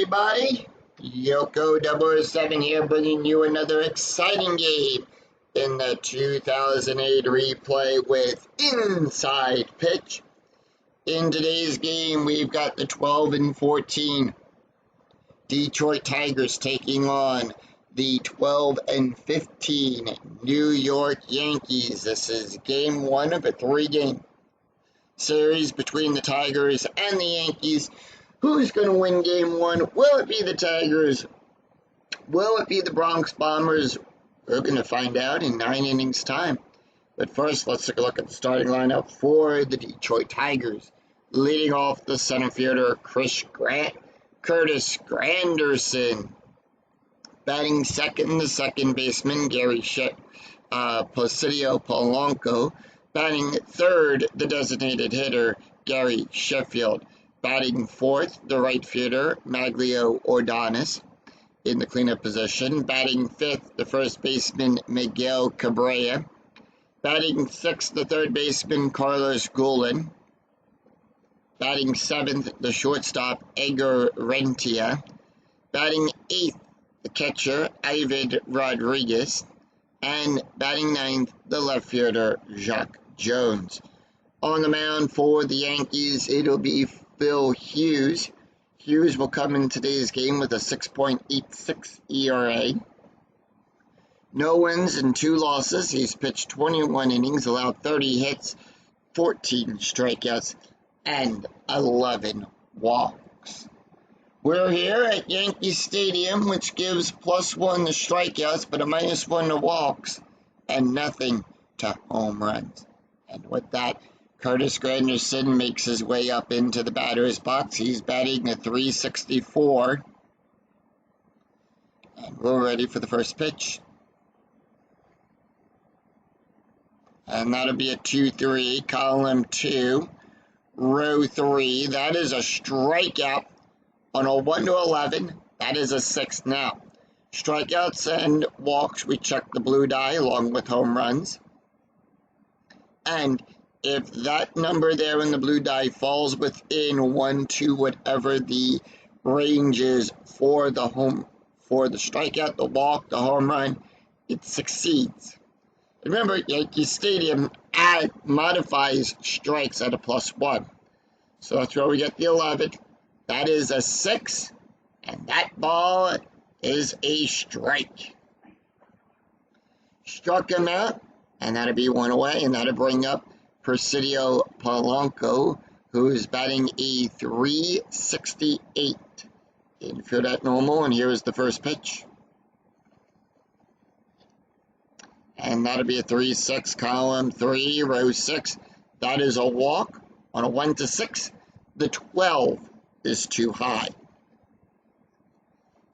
everybody. Yoko 007 here, bringing you another exciting game in the 2008 replay with Inside Pitch. In today's game, we've got the 12-14 Detroit Tigers taking on the 12-15 New York Yankees. This is game one of a three-game series between the Tigers and the Yankees. Who's going to win game one? Will it be the Tigers? Will it be the Bronx Bombers? We're going to find out in 9 innings time. But first, let's take a look at the starting lineup for the Detroit Tigers. Leading off the center fielder, Curtis Granderson. Batting second, the second baseman, Placido Polanco. Batting third, the designated hitter, Gary Sheffield. Batting fourth, the right fielder, Maglio Ordonez, in the cleanup position. Batting fifth, the first baseman, Miguel Cabrera. Batting sixth, the third baseman, Carlos Guillen. Batting seventh, the shortstop, Edgar Rentia. Batting eighth, the catcher, Ivan Rodriguez. And batting ninth, the left fielder, Jacques Jones. On the mound for the Yankees, it'll be Phil Hughes. Hughes will come in today's game with a 6.86 ERA. No wins and 2 losses. He's pitched 21 innings, allowed 30 hits, 14 strikeouts, and 11 walks. We're here at Yankee Stadium, which gives +1 to strikeouts, but a -1 to walks, and nothing to home runs. And with that, Curtis Granderson makes his way up into the batter's box. He's batting at .364. And we're ready for the first pitch. And that'll be a 2-3, column 2, row 3. That is a strikeout on a 1-11. That is a 6 now. Strikeouts and walks, we check the blue die along with home runs. And if that number there in the blue die falls within 1 to whatever the range is for the strikeout, the walk, the home run, it succeeds. Remember, Yankee Stadium modifies strikes at a +1. So that's where we get the 11. That is a 6, and that ball is a strike. Struck him out, and that'll be 1 away, and that'll bring up Placido Polanco, who is batting a .368. Infield at normal, and here is the first pitch. And that'll be a 3-6, column 3, row 6. That is a walk on a 1-6. The 12 is too high.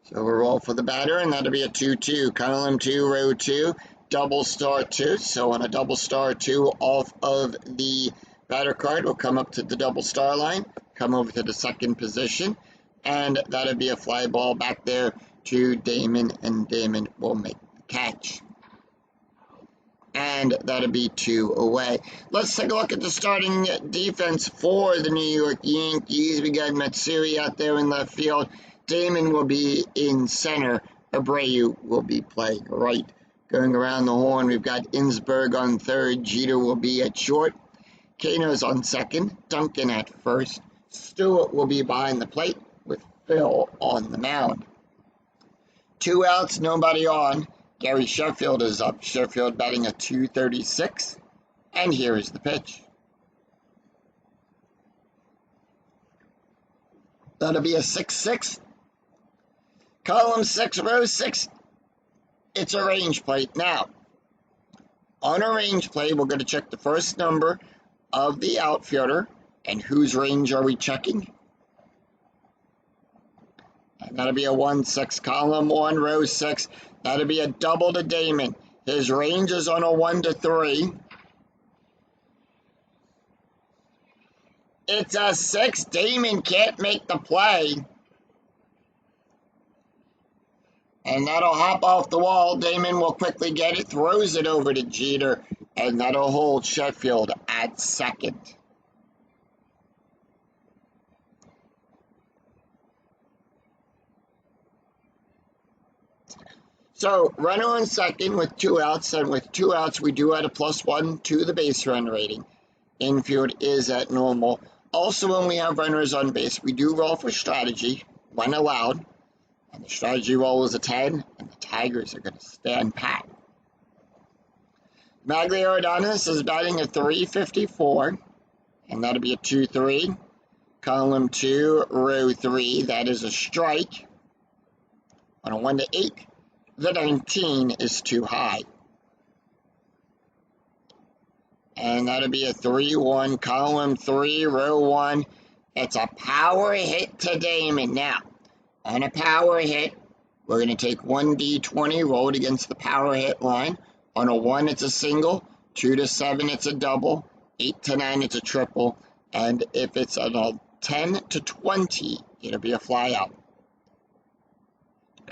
So we'll roll for the batter, and that'll be a 2-2, column 2, row 2. Double star 2, so on a double star 2 off of the batter card, we'll come up to the double star line, come over to the second position, and that'll be a fly ball back there to Damon, and Damon will make the catch. And that'll be 2 away. Let's take a look at the starting defense for the New York Yankees. We got Matsui out there in left field. Damon will be in center. Abreu will be playing right. Going around the horn, we've got Innsberg on third. Jeter will be at short. Kano's on second. Duncan at first. Stewart will be behind the plate with Phil on the mound. 2 outs, nobody on. Gary Sheffield is up. Sheffield batting a .236. And here is the pitch. That'll be a 6-6. Column 6, row 6. It's a range plate. Now, on a range plate, we're going to check the first number of the outfielder. And whose range are we checking? And that'll be a 1-6, column 1, row 6. That'll be a double to Damon. His range is on a 1-3. It's a 6. Damon can't make the play. And that'll hop off the wall. Damon will quickly get it, throws it over to Jeter, and that'll hold Sheffield at second. So, runner on second with 2 outs, and with 2 outs, we do add a +1 to the base run rating. Infield is at normal. Also, when we have runners on base, we do roll for strategy when allowed, and the strategy roll is a 10, and the Tigers are going to stand pat. Magliodonis is batting at 354, and that'll be a 2-3. Column 2, row 3, that is a strike. On a 1-8, the 19 is too high. And that'll be a 3-1, column 3, row 1. It's a power hit to Damon. Now, on a power hit, we're going to take 1d20, roll it against the power hit line. On a 1, it's a single. 2 to 7, it's a double. 8 to 9, it's a triple. And if it's a 10 to 20, it'll be a fly out.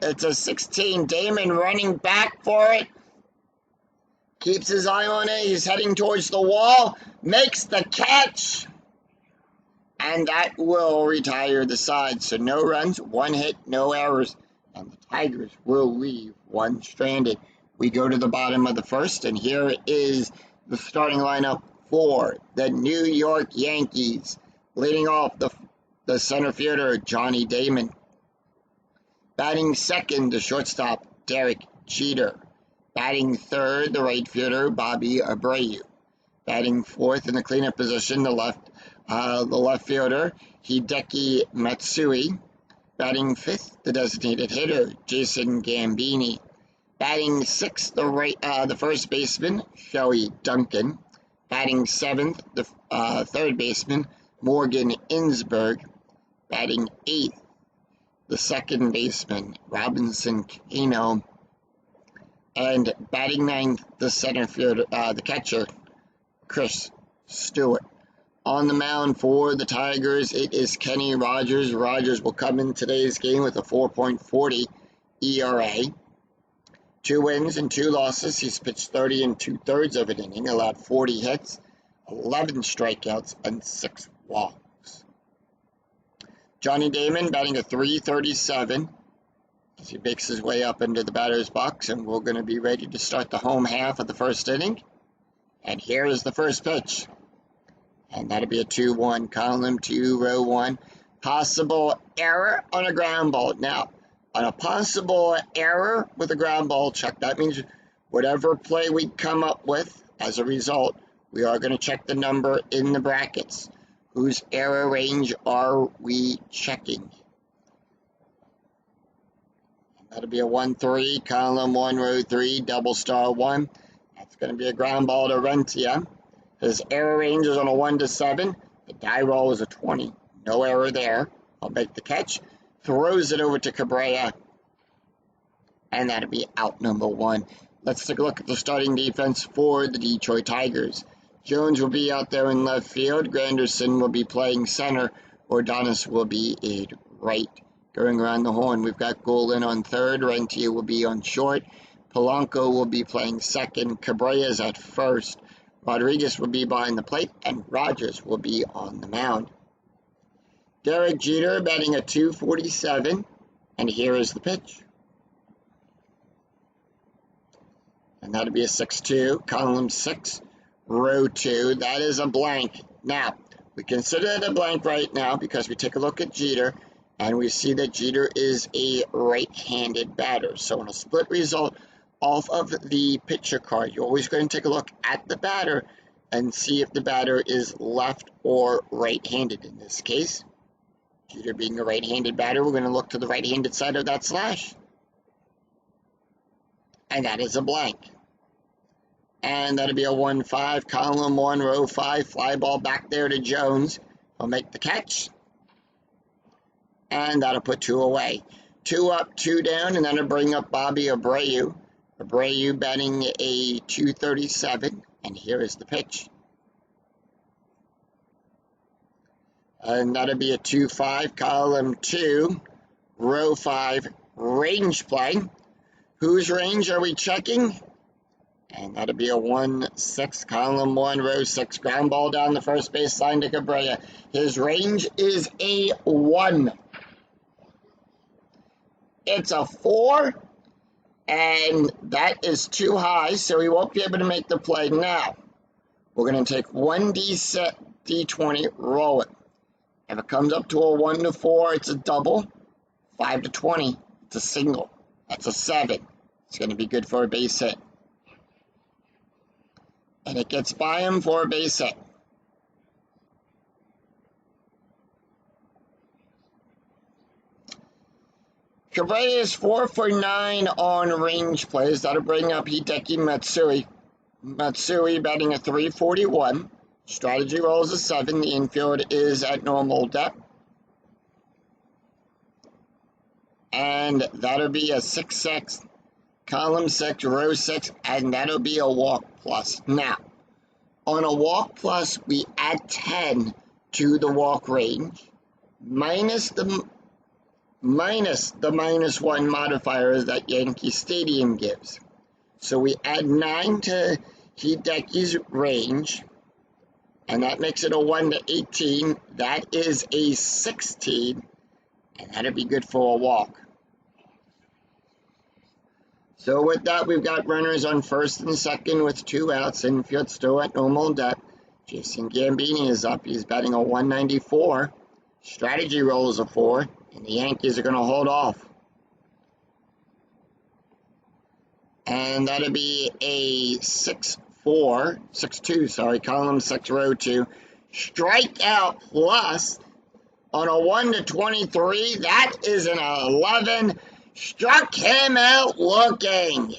It's a 16. Damon running back for it. Keeps his eye on it. He's heading towards the wall. Makes the catch. And that will retire the side. So no runs, 1 hit, no errors. And the Tigers will leave 1 stranded. We go to the bottom of the first, and here is the starting lineup for the New York Yankees. Leading off the center fielder, Johnny Damon. Batting second, the shortstop, Derek Jeter. Batting third, the right fielder, Bobby Abreu. Batting fourth in the cleanup position, the left fielder, Hideki Matsui. Batting fifth, the designated hitter, Jason Gambini. Batting sixth, the first baseman, Shelly Duncan. Batting seventh, the third baseman, Morgan Insberg. Batting eighth, the second baseman, Robinson Cano. And batting ninth, the center fielder, the catcher, Chris Stewart. On the mound for the Tigers, it is Kenny Rogers. Rogers will come in today's game with a 4.40 ERA. 2 wins and 2 losses. He's pitched 30 2/3 of an inning, allowed 40 hits, 11 strikeouts, and 6 walks. Johnny Damon batting a 337 as he makes his way up into the batter's box, and we're going to be ready to start the home half of the first inning. And here is the first pitch. And that'll be a 2-1, column 2, row 1. Possible error on a ground ball. Now, on a possible error with a ground ball check, that means whatever play we come up with as a result, we are going to check the number in the brackets. Whose error range are we checking? And that'll be a 1-3, column 1, row 3, double star 1. That's going to be a ground ball to Rentia. His error range is on a 1 to 7. The die roll is a 20. No error there. I'll make the catch. Throws it over to Cabrera. And that'll be out number 1. Let's take a look at the starting defense for the Detroit Tigers. Jones will be out there in left field. Granderson will be playing center. Ordonis will be in right. Going around the horn, we've got Golan on third. Rentia will be on short. Polanco will be playing second. Cabrera's at first. Rodriguez will be behind the plate, and Rogers will be on the mound. Derek Jeter batting a 247, and here is the pitch. And that'll be a 6-2, column 6, row 2. That is a blank. Now, we consider it a blank right now because we take a look at Jeter, and we see that Jeter is a right-handed batter. So in a split result, off of the pitcher card, you're always going to take a look at the batter and see if the batter is left or right-handed. In this case, Jeter being a right-handed batter, we're going to look to the right-handed side of that slash. And that is a blank. And that'll be a 1-5, column 1, row 5, fly ball back there to Jones. He'll make the catch. And that'll put 2 away. 2 up, 2 down, and that'll bring up Bobby Abreu. Abreu batting a 237, and here is the pitch. And that'll be a 2-5, column 2, row 5, range play. Whose range are we checking? And that'll be a 1-6, column 1, row 6, ground ball down the first base line to Cabrera. His range is a 1. It's a 4. And that is too high, so he won't be able to make the play now. We're going to take 1d20, roll it. If it comes up to a 1 to 4, it's a double. 5 to 20, it's a single. That's a 7. It's going to be good for a base hit. And it gets by him for a base hit. Cabrera is 4 for 9 on range plays. That'll bring up Hideki Matsui. Matsui batting a 341. Strategy rolls a 7. The infield is at normal depth. And that'll be a 6-6, column 6, row 6, and that'll be a walk plus. Now, on a walk plus, we add 10 to the walk range, minus the -1 modifier that Yankee Stadium gives. So we add 9 to Hideki's range, and that makes it a 1 to 18. That is a 16, and that'll be good for a walk. So with that, we've got runners on first and second with 2 outs. Infield still at normal depth. Jason Gambini is up. He's batting a 194. Strategy roll is a 4, and the Yankees are going to hold off. And that'll be a 6-2, column 6, row 2. Strikeout plus on a 1 to 23. That is an 11. Struck him out looking.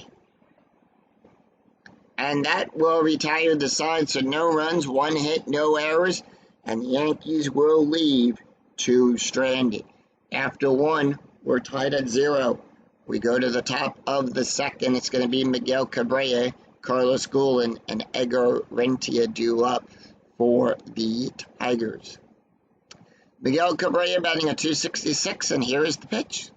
And that will retire the side, so no runs, 1 hit, no errors, and the Yankees will leave 2 stranded. After 1, we're tied at 0. We go to the top of the second. It's going to be Miguel Cabrera, Carlos Guillen, and Edgar Rentia due up for the Tigers. Miguel Cabrera batting a 266, and here is the pitch.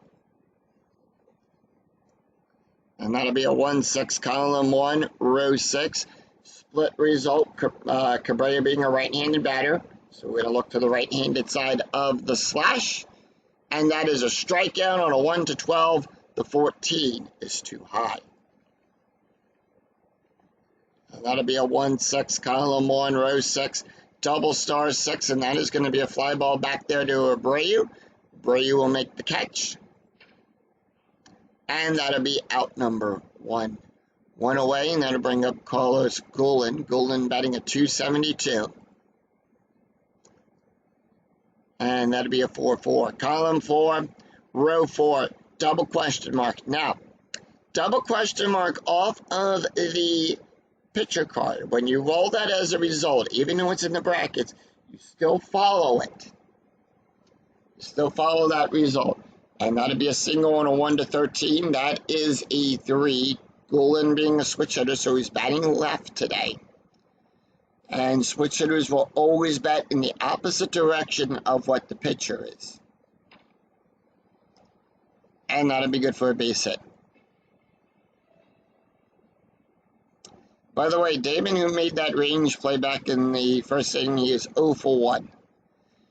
And that'll be a 1-6, column 1, row 6. Split result, Cabrera being a right-handed batter. So we're going to look to the right-handed side of the slash. And that is a strikeout on a 1 to 12. The 14 is too high. And that'll be a 1-6, column 1, row 6. Double star 6, and that is going to be a fly ball back there to Abreu. Abreu will make the catch. And that'll be out number 1. 1 away, and that'll bring up Carlos Guillen. Guillen batting a 272. And that'll be a 4-4. Column 4, row 4, double question mark. Now, double question mark off of the pitcher card. When you roll that as a result, even though it's in the brackets, you still follow it. You still follow that result. And that'll be a single on a 1 to 13. That is a 3. Guillen being a switch hitter, so he's batting left today. And switch hitters will always bat in the opposite direction of what the pitcher is. And that'll be good for a base hit. By the way, Damon, who made that range play back in the first inning, he is 0 for 1.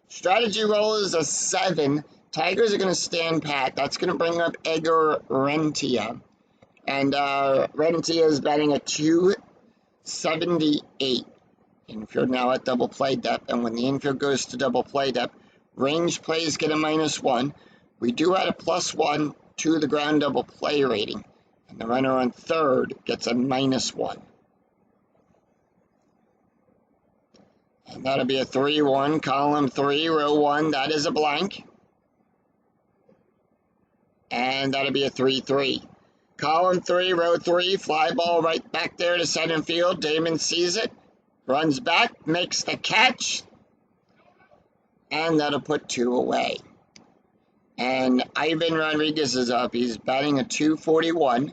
Strategy roll is a 7. Tigers are going to stand pat. That's going to bring up Edgar Rentia. And Rentia is batting a 278. Infield now at double play depth. And when the infield goes to double play depth, range plays get a -1. We do add a +1 to the ground double play rating. And the runner on third gets a -1. And that'll be a 3-1, column 3, row 1. That is a blank. And that'll be a 3-3. Column 3, row 3, fly ball right back there to center field. Damon sees it, runs back, makes the catch, and that'll put 2 away. And Ivan Rodriguez is up. He's batting a 241,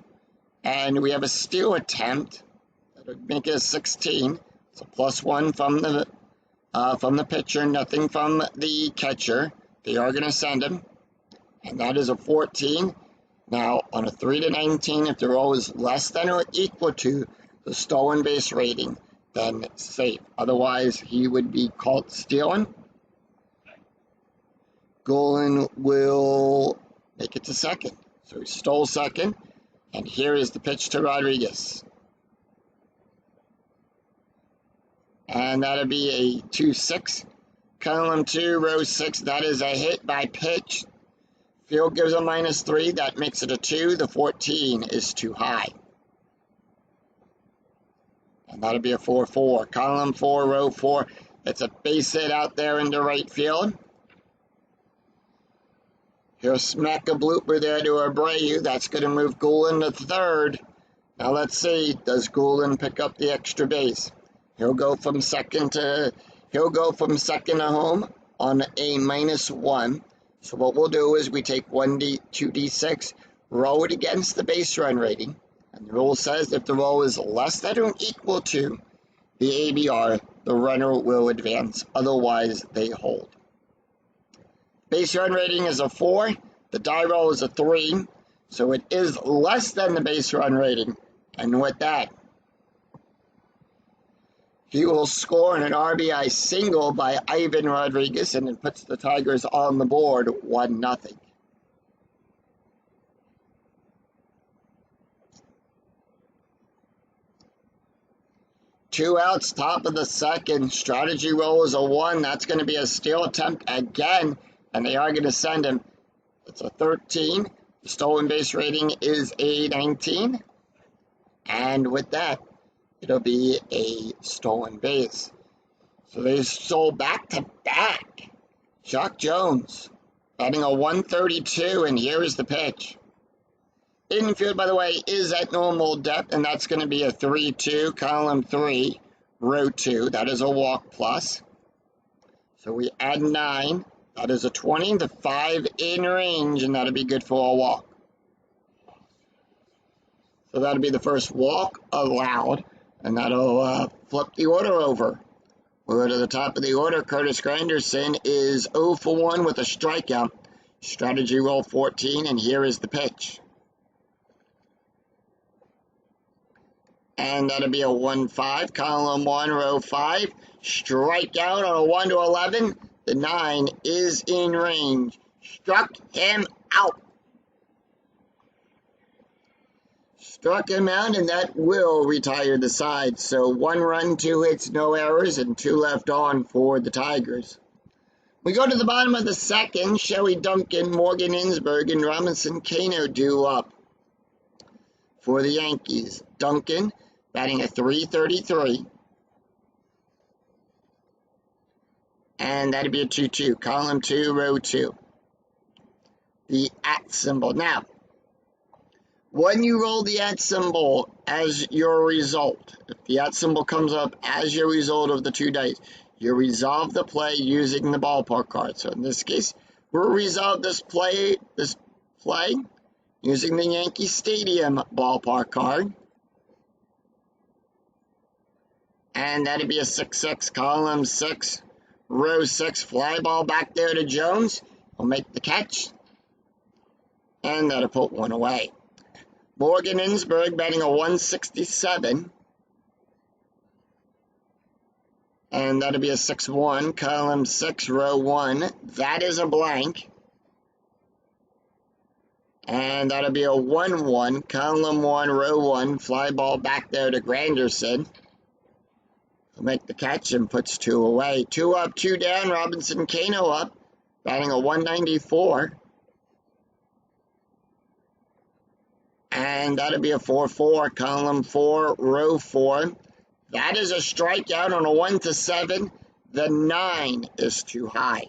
and we have a steal attempt. That'll make it a 16. It's a +1 from the pitcher, nothing from the catcher. They are going to send him. And that is a 14. Now, on a 3 to 19, if the roll is less than or equal to the stolen base rating, then it's safe. Otherwise, he would be caught stealing. Guillen will make it to second. So he stole second. And here is the pitch to Rodriguez. And that'll be a 2-6. Column 2, row 6. That is a hit by pitch. Field gives a -3. That makes it a 2. The 14 is too high. And that'll be a 4-4. Column 4, row 4. It's a base hit out there into right field. He'll smack a blooper there to Abreu. That's going to move Goulden to third. Now let's see, does Goulden pick up the extra base? He'll go from second to home on a -1. So what we'll do is we take 2d6, roll it against the base run rating. And the rule says if the roll is less than or equal to the ABR, the runner will advance. Otherwise, they hold. Base run rating is a 4. The die roll is a 3. So it is less than the base run rating. And with that, he will score an RBI single by Ivan Rodriguez, and it puts the Tigers on the board 1-0. Two outs, top of the second. Strategy roll is a 1. That's going to be a steal attempt again, and they are going to send him. It's a 13. The stolen base rating is a 19. And with that, it'll be a stolen base. So they stole back-to-back. Chuck Jones batting a 132, and here is the pitch. Infield, by the way, is at normal depth, and that's going to be a 3-2, column 3, row 2. That is a walk plus. So we add 9. That is a 20. The 5 in range, and that'll be good for a walk. So that'll be the first walk allowed, and that'll flip the order over. We'll go to the top of the order. Curtis Granderson is 0 for 1 with a strikeout. Strategy roll 14, and here is the pitch. And that'll be a 1-5, column 1, row 5. Strikeout on a 1 to 11. The 9 is in range. Struck him out. Struck him out, and that will retire the side. So 1 run, 2 hits, no errors, and 2 left on for the Tigers. We go to the bottom of the second. Shelly Duncan, Morgan Insberg, and Robinson Cano due up for the Yankees. Duncan batting a 333. And that'd be a 2-2. Column 2, row 2. The @ symbol. Now, when you roll the @ symbol as your result, if the @ symbol comes up as your result of the 2 dice, you resolve the play using the ballpark card. So in this case, we'll resolve this play using the Yankee Stadium ballpark card. And that'd be a 6-6, column 6, row 6, fly ball back there to Jones. He'll make the catch. And that'll put 1 away. Morgan Insberg batting a 167. And that'll be a 6-1, column 6, row 1. That is a blank. And that'll be a 1-1, column 1, row 1. Fly ball back there to Granderson. He'll make the catch and puts 2 away. 2 up, 2 down. Robinson Cano up, batting a 194. And that'll be a 4-4, column 4, row 4. That is a strikeout on a 1 to 7. The 9 is too high.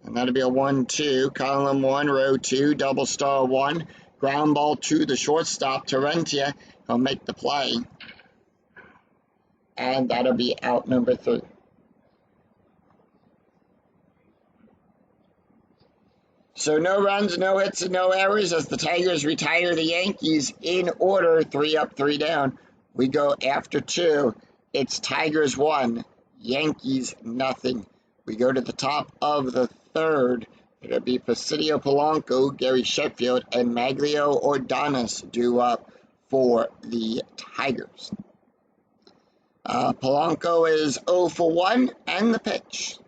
And that'll be a 1-2, column 1, row 2, double star 1. Ground ball to the shortstop, Terentia. He'll make the play. And that'll be out number 3. So no runs, no hits, and no errors as the Tigers retire the Yankees in order, 3 up, 3 down. We go after 2. It's Tigers 1, Yankees nothing. We go to the top of the third. It'll be Presidio Polanco, Gary Sheffield, and Maglio Ordonez due up for the Tigers. Polanco is 0 for 1, and the pitch.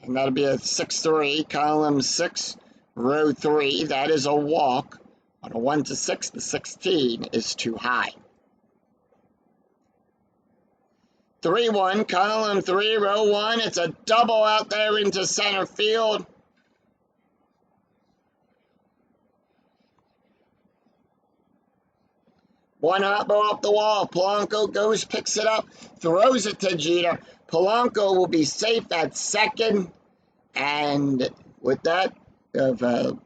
And that'll be a 6-3, column 6, row 3, that is a walk. On a 1 to 6, the 16 is too high. 3-1, column 3, row 1. It's a double out there into center field. One hot ball off the wall. Polanco goes, picks it up, throws it to Jeter. Polanco will be safe at second. And with that, Polanco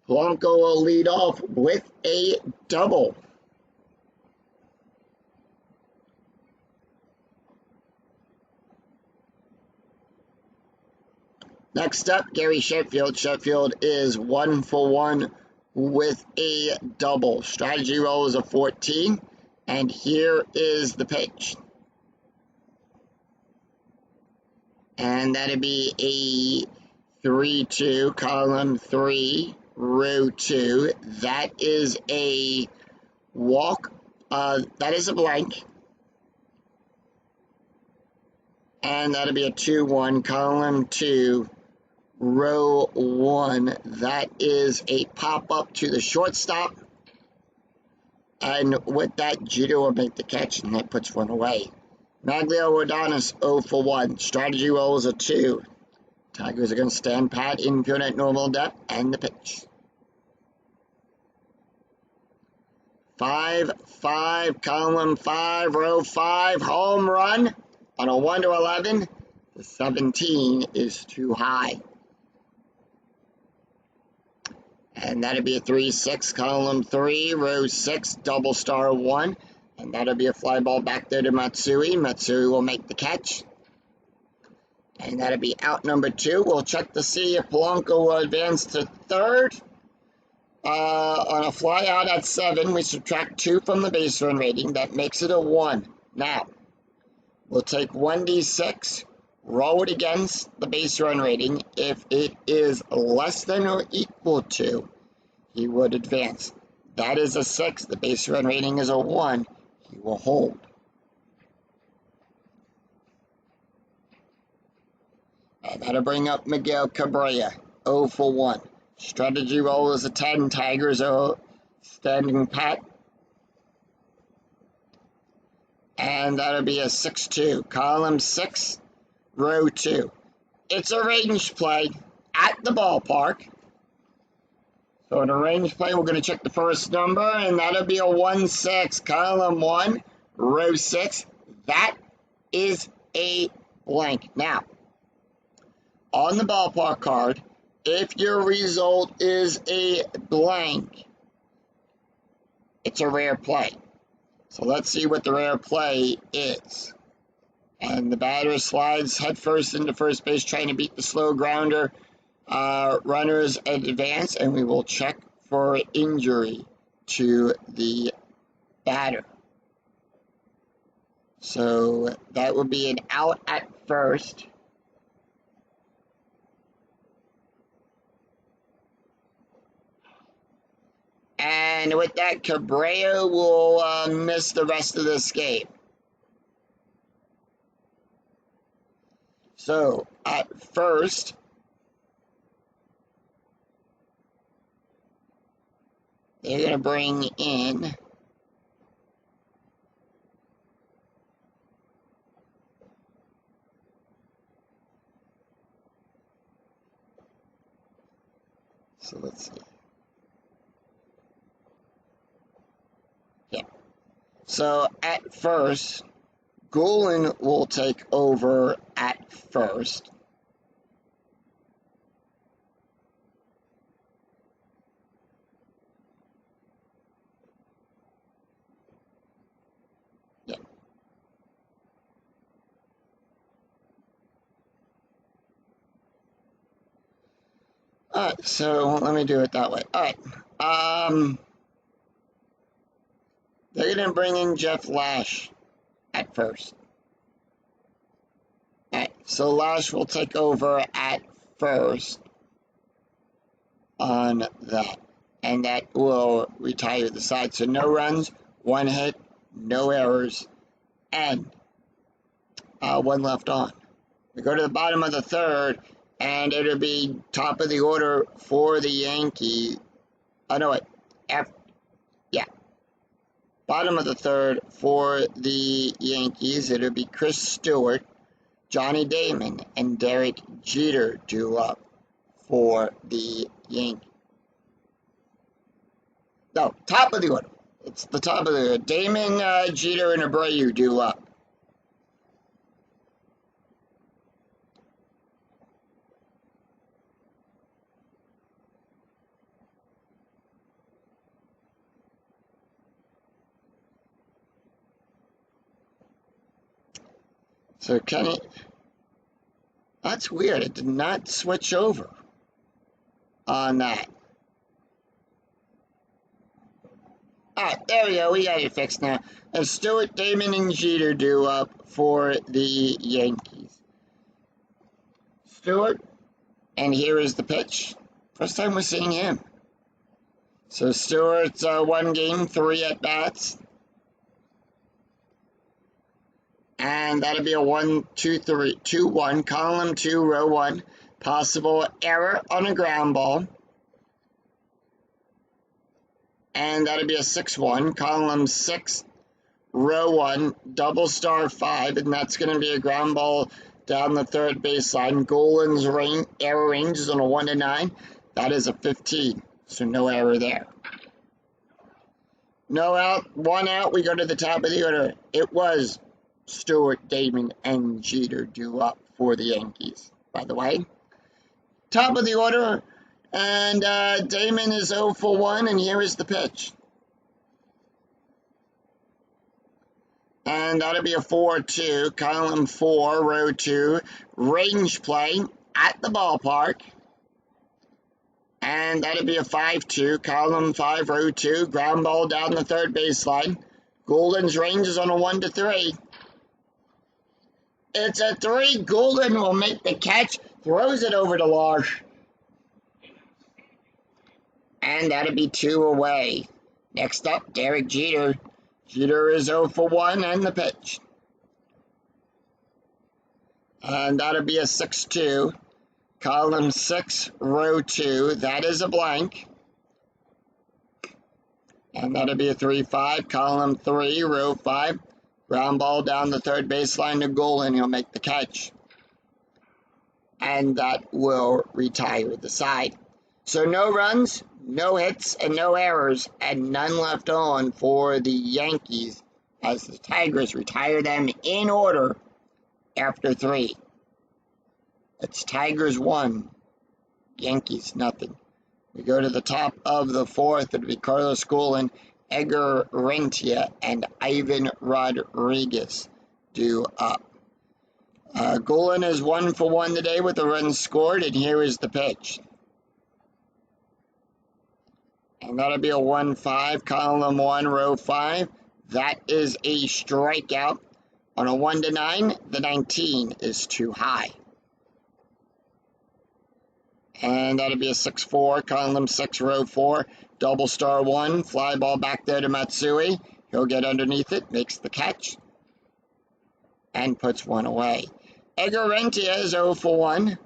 will lead off with a double. Next up, Gary Sheffield. Sheffield is 1 for 1 with a double. Strategy roll is a 14. And here is the pitch. And that'd be a 3-2, column 3, row 2. That is a walk. That is a blank. And that'll be a 2-1, column 2, row 1. That is a pop-up to the shortstop. And with that, Jeter will make the catch, and that puts one away. Maglio Ordonez 0 for 1. Strategy roll is a 2. Tigers are going to stand pat, infield at normal depth, and the pitch. 5-5, column 5, row 5, home run. On a 1 to 11, the 17 is too high. And that'll be a 3-6, column 3, row 6, double star 1. And that'll be a fly ball back there to Matsui. Matsui will make the catch. And that'll be out number 2. We'll check to see if Polanco will advance to third. On a fly out at 7, we subtract 2 from the base run rating. That makes it a 1. Now, we'll take 1d6, roll it against the base run rating. If it is less than or equal to, he would advance. That is a 6. The base run rating is a 1. He will hold. And that'll bring up Miguel Cabrera, 0 for 1. Strategy roll is a 10. Tigers are standing pat. And that'll be a 6-2. Column 6, row 2. It's a range play at the ballpark. So in a range play, we're going to check the first number, and that'll be a 1-6. Column 1, row 6. That is a blank. Now, on the ballpark card, if your result is a blank, it's a rare play. So let's see what the rare play is. And the batter slides headfirst into first base, trying to beat the slow grounder. Runners advance, and we will check for injury to the batter. So that would be an out at first. And with that, Cabrera will miss the rest of this game. So at first, they're going to bring in so let's see. Yeah. So at first, Goulin will take over at first. Yeah. All right, so let me do it that way. All right. They're going to bring in Jeff Lash at first. All right, so Lash will take over at first on that. And that will retire the side. So no runs, 1 hit, no errors, and 1 left on. We go to the bottom of the third, And it'll be top of the order for the Yankees. Oh, no, wait. Yeah. Bottom of the third for the Yankees. It'll be Chris Stewart, Johnny Damon, and Derek Jeter due up for the Yankees. No, top of the order. It's the top of the order. Damon, Jeter, and Abreu due up. So Kenny, that's weird. It did not switch over on that. All right, there we go. We got it fixed now. And Stewart, Damon, and Jeter due up for the Yankees. Stewart, and here is the pitch. First time we're seeing him. So Stewart's 1 game, 3 at bats. And that'll be a 1-2-3-2-1, column 2, row 1. Possible error on a ground ball. And that'll be a 6-1, column 6, row 1, double star 5, and that's going to be a ground ball down the third baseline. Golan's error range is on a 1 to 9. That is a 15, so no error there. No out, 1 out, we go to the top of the order. It was Stewart, Damon, and Jeter due up for the Yankees, by the way. Top of the order, and Damon is 0 for 1, and here is the pitch. And that'll be a 4-2, column 4, row 2, range play at the ballpark. And that'll be a 5-2, column 5, row 2, ground ball down the third baseline. Golan's range is on a 1 to 3. It's a 3. Golan will make the catch, throws it over to Large. And that'll be 2 away. Next up, Derek Jeter. Jeter is 0 for 1 and the pitch. And that'll be a 6-2. Column 6, row 2. That is a blank. And that'll be a 3-5. Column 3, row 5. Ground ball down the third baseline to Golan. He'll make the catch. And that will retire the side. So no runs, no hits, and no errors, and none left on for the Yankees as the Tigers retire them in order after 3. It's Tigers 1, Yankees nothing. We go to the top of the 4th. It'll be Carlos Golan, Edgar Rentia, and Ivan Rodriguez due up. Golan is 1 for 1 today with a run scored, and here is the pitch. And that'll be a 1-5, column 1, row 5. That is a strikeout. On a 1 to 9, the 19 is too high. And that'll be a 6-4, column 6, row 4. Double star 1, fly ball back there to Matsui. He'll get underneath it, makes the catch, and puts 1 away. Edgar Rentia is 0 for 1.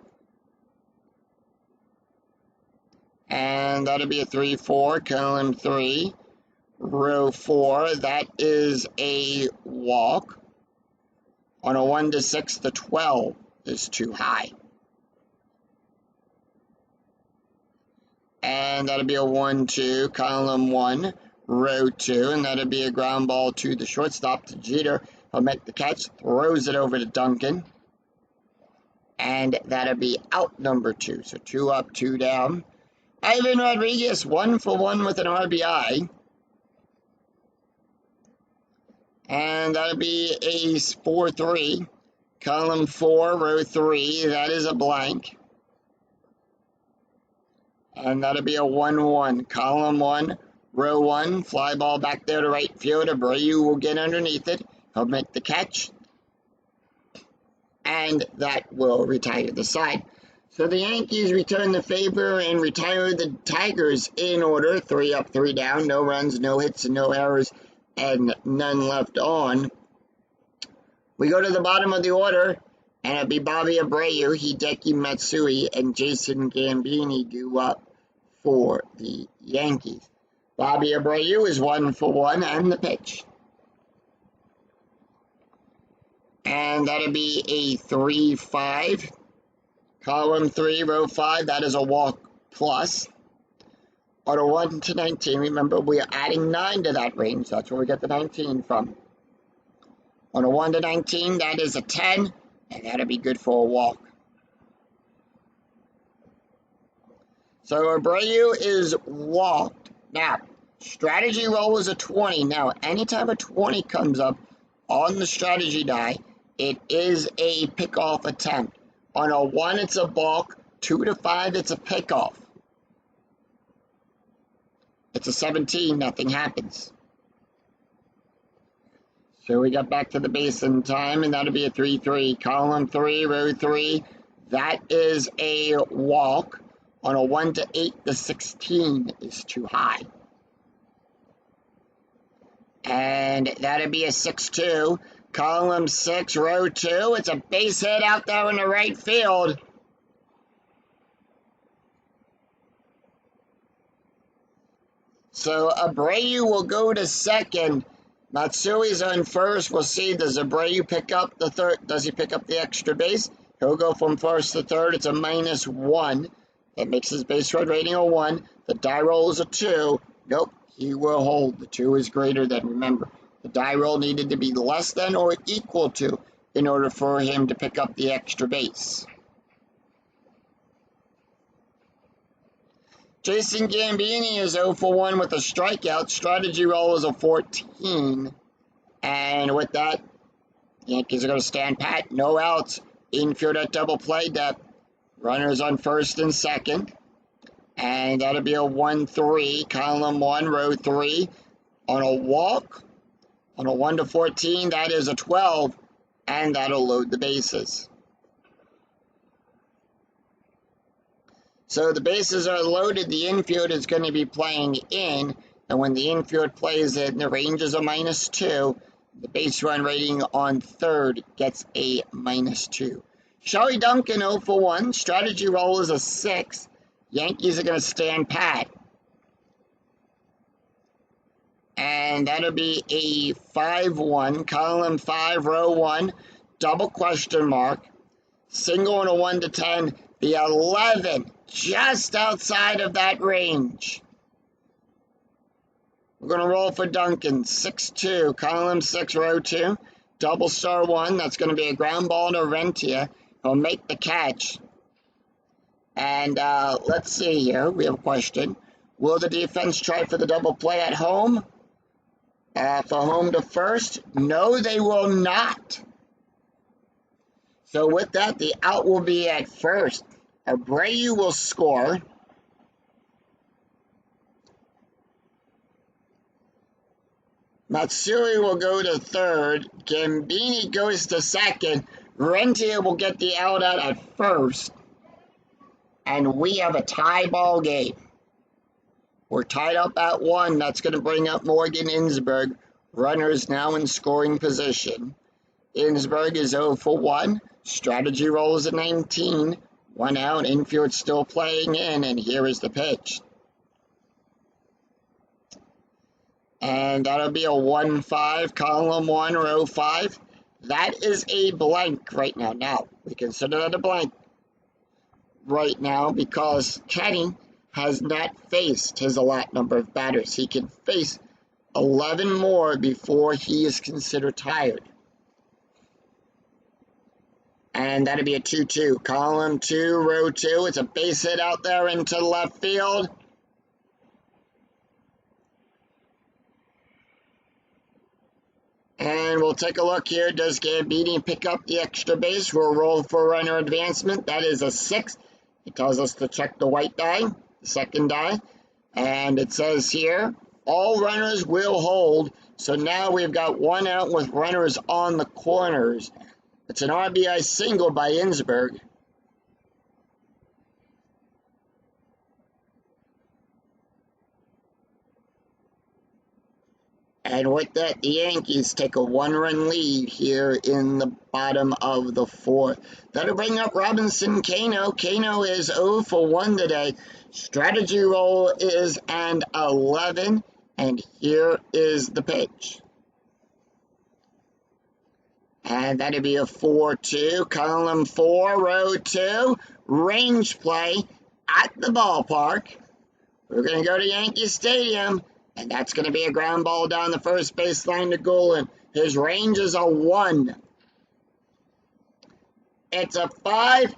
And that'll be a 3-4, column 3, row 4. That is a walk. On a 1 to 6, the 12 is too high. And that'll be a 1-2, column 1, row 2. And that'll be a ground ball to the shortstop, to Jeter. He'll make the catch, throws it over to Duncan. And that'll be out number 2. So 2 up, 2 down. Ivan Rodriguez, 1 for 1 with an RBI. And that'll be a 4-3, column 4, row 3. That is a blank. And that'll be a 1-1, column 1, row 1. Fly ball back there to right field. Abreu will get underneath it. He'll make the catch. And that will retire the side. So the Yankees return the favor and retire the Tigers in order. 3 up, 3 down. No runs, no hits, and no errors, and none left on. We go to the bottom of the order, And it'll be Bobby Abreu, Hideki Matsui, and Jason Gambini due up for the Yankees. Bobby Abreu is 1-for-1 and the pitch. And that'll be a 3-5. Column 3, row 5, that is a walk plus. On a 1 to 19, remember we are adding 9 to that range. That's where we get the 19 from. On a 1 to 19, that is a 10, and that'll be good for a walk. So Abreu is walked. Now, strategy roll is a 20. Now, anytime a 20 comes up on the strategy die, it is a pickoff attempt. On a 1, it's a balk. 2 to 5, it's a pickoff. It's a 17, nothing happens. So we got back to the base in time, and that'll be a 3-3. Column 3, row 3, that is a walk. On a 1 to 8, the 16 is too high. And that'll be a 6-2. Column 6, row 2, it's a base hit out there in the right field. So Abreu will go to second. Matsui's on first. We'll see, does Abreu pick up the third? Does he pick up the extra base? He'll go from first to third. It's a -1. That makes his base run rating a 1. The die roll is a 2. Nope, he will hold. The 2 is greater than, remember. The die roll needed to be less than or equal to in order for him to pick up the extra base. Jason Gambini is 0-for-1 with a strikeout. Strategy roll is a 14. And with that, Yankees are going to stand pat. No outs. Infield at double play depth. Runners on first and second. And that'll be a 1-3. Column 1, row 3. On a walk, on a 1 to 14, that is a 12. And that'll load the bases. So the bases are loaded, the infield is going to be playing in, and when the infield plays in, the range is a -2. The base run rating on third gets a -2. Shelly Duncan 0-for-1, strategy roll is a 6. Yankees are going to stand pat. And that'll be a 5-1, column 5, row 1, double question mark, single on a 1 to 10, the 11. Just outside of that range. We're going to roll for Duncan. 6-2, column 6, row 2. Double star 1. That's going to be a ground ball to Rentia. He'll make the catch. And let's see here. We have a question. Will the defense try for the double play at home? For home to first? No, they will not. So with that, the out will be at first. Abreu will score. Matsui will go to third. Gambini goes to second. Rentia will get the out at first. And we have a tie ball game. We're tied up at 1. That's going to bring up Morgan Innsberg. Runners now in scoring position. Innsberg is 0-for-1. Strategy roll is a 19. 1 out, infield still playing in, and here is the pitch. And that'll be a 1-5, column 1, row 5. That is a blank right now. Now, we consider that a blank right now because Kenny has not faced his allotted number of batters. He can face 11 more before he is considered tired. And that'll be a 2-2. Column 2, row 2. It's a base hit out there into left field. And we'll take a look here. Does Gambini pick up the extra base? We'll roll for runner advancement. That is a 6. It tells us to check the white die, the second die. And it says here, all runners will hold. So now we've got 1 out with runners on the corners. It's an RBI single by Innsberg. And with that, the Yankees take a one-run lead here in the bottom of the fourth. That'll bring up Robinson Cano. Cano is 0 for 1 today. Strategy roll is an 11. And here is the pitch. And that'll be a 4-2. Column 4, row 2. Range play at the ballpark. We're going to go to Yankee Stadium. And that's going to be a ground ball down the first baseline to Golan. His range is a 1. It's a 5.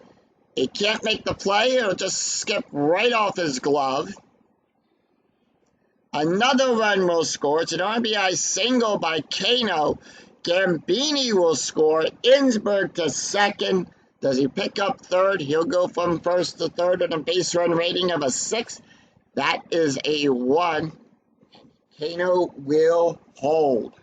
He can't make the play. It'll just skip right off his glove. Another run will score. It's an RBI single by Cano. Gambini will score. Innsberg to second. Does he pick up third? He'll go from first to third with a base run rating of a 6. That is a 1. Cano will hold.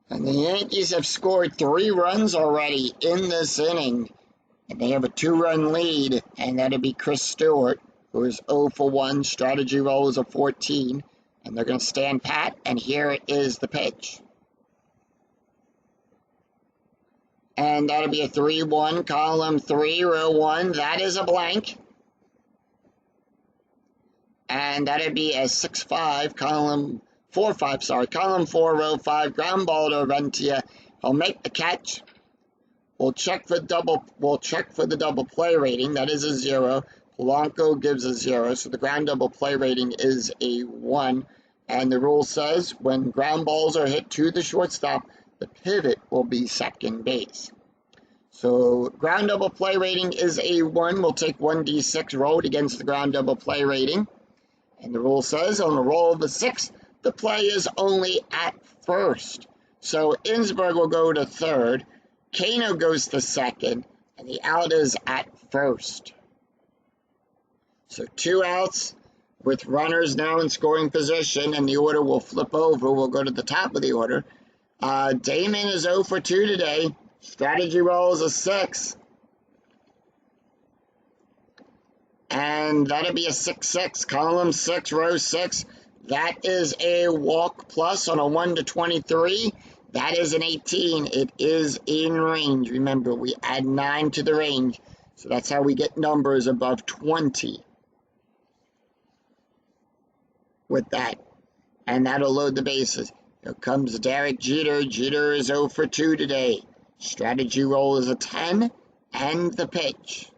And the Yankees have scored 3 runs already in this inning. And they have a 2-run lead, and that'll be Chris Stewart, who is 0 for 1. Strategy roll is a 14. And they're going to stand pat, and here is the pitch. And that'll be a 3-1, column 3, row 1. That is a blank. And that'll be a 6-5, column 4-5, column 4, row 5. Ground ball to Rentia. He'll make the catch. We'll check for the double play rating. That is a 0. Polanco gives a 0, so the ground double play rating is a 1. And the rule says when ground balls are hit to the shortstop, the pivot will be second base. So ground double play rating is a 1. We'll take 1d6 rolled against the ground double play rating. And the rule says on a roll of a 6, the play is only at first. So Innsberg will go to third. Cano goes to second. And the out is at first. So 2 outs with runners now in scoring position. And the order will flip over. We'll go to the top of the order. Damon is 0 for 2 today. Strategy roll is a 6. And that'll be a 6-6. Column 6, row 6. That is a walk plus on a 1 to 23. That is an 18. It is in range. Remember, we add 9 to the range. So that's how we get numbers above 20 with that. And that'll load the bases. Here comes Derek Jeter. Jeter is 0 for 2 today. Strategy roll is a 10. And the pitch.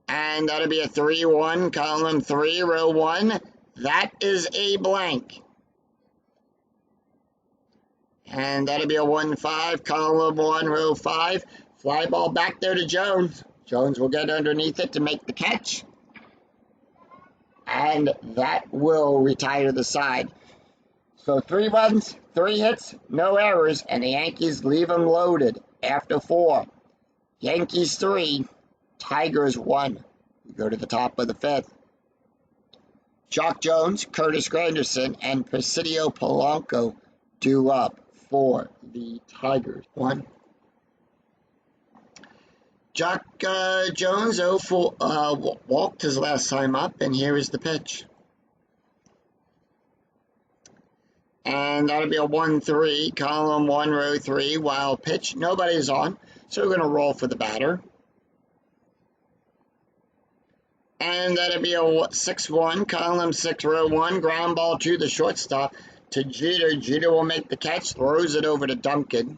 And that'll be a 3-1, column 3, row 1. That is a blank. And that'll be a 1-5, column 1, row 5. Fly ball back there to Jones. Jones will get underneath it to make the catch. And that will retire the side. So 3 runs, 3 hits, no errors, and the Yankees leave them loaded after 4. Yankees 3, Tigers 1. We go to the top of the 5th. Jock Jones, Curtis Granderson, and Presidio Polanco due up for the Tigers. 1. Jock Jones walked his last time up, and here is the pitch. And that'll be a 1-3, column 1, row 3, wild pitch. Nobody's on, so we're going to roll for the batter. And that'll be a 6-1, column 6, row 1, ground ball to the shortstop to Jeter. Jeter will make the catch, throws it over to Duncan.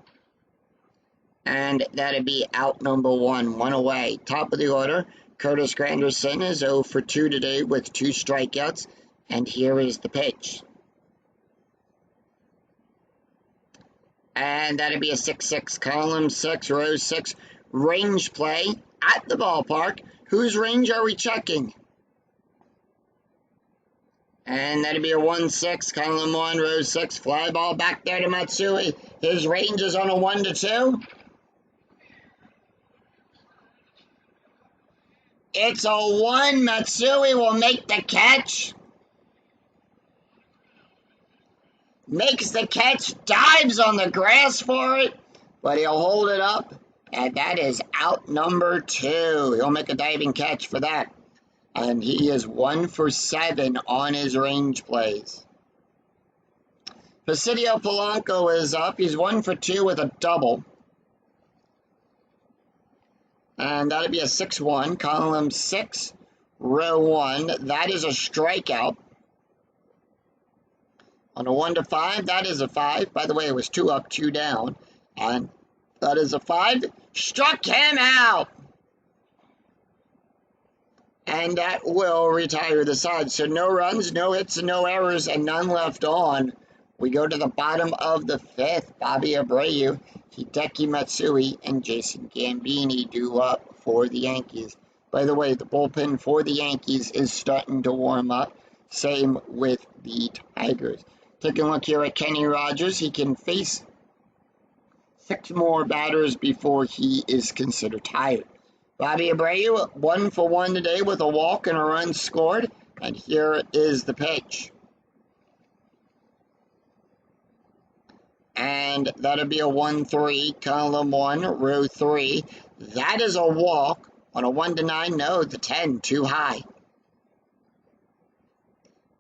And that'll be out number 1, 1 away. Top of the order, Curtis Granderson is 0 for 2 today with 2 strikeouts. And here is the pitch. And that'll be a 6-6, column 6, row 6, range play at the ballpark. Whose range are we checking? And that'll be a 1-6, column 1, row 6, fly ball back there to Matsui. His range is on a 1 to 2. It's a 1. Matsui will make the catch. Makes the catch, dives on the grass for it, but he'll hold it up. And that is out number 2. He'll make a diving catch for that. And he is 1 for 7 on his range plays. Presidio Polanco is up. He's 1 for 2 with a double. And that'll be a 6-1. Column 6, row 1. That is a strikeout. On a 1 to 5, that is a 5. By the way, it was 2 up, 2 down. And that is a 5. Struck him out! And that will retire the side. So no runs, no hits, and no errors, and none left on. We go to the bottom of the 5th. Bobby Abreu, Hideki Matsui, and Jason Gambini due up for the Yankees. By the way, the bullpen for the Yankees is starting to warm up. Same with the Tigers. Taking a look here at Kenny Rogers. He can face 6 more batters before he is considered tired. Bobby Abreu, 1 for 1 today with a walk and a run scored. And here is the pitch. And that'll be a 1-3, column 1, row 3. That is a walk. On a 1 to 9, no, the 10, too high.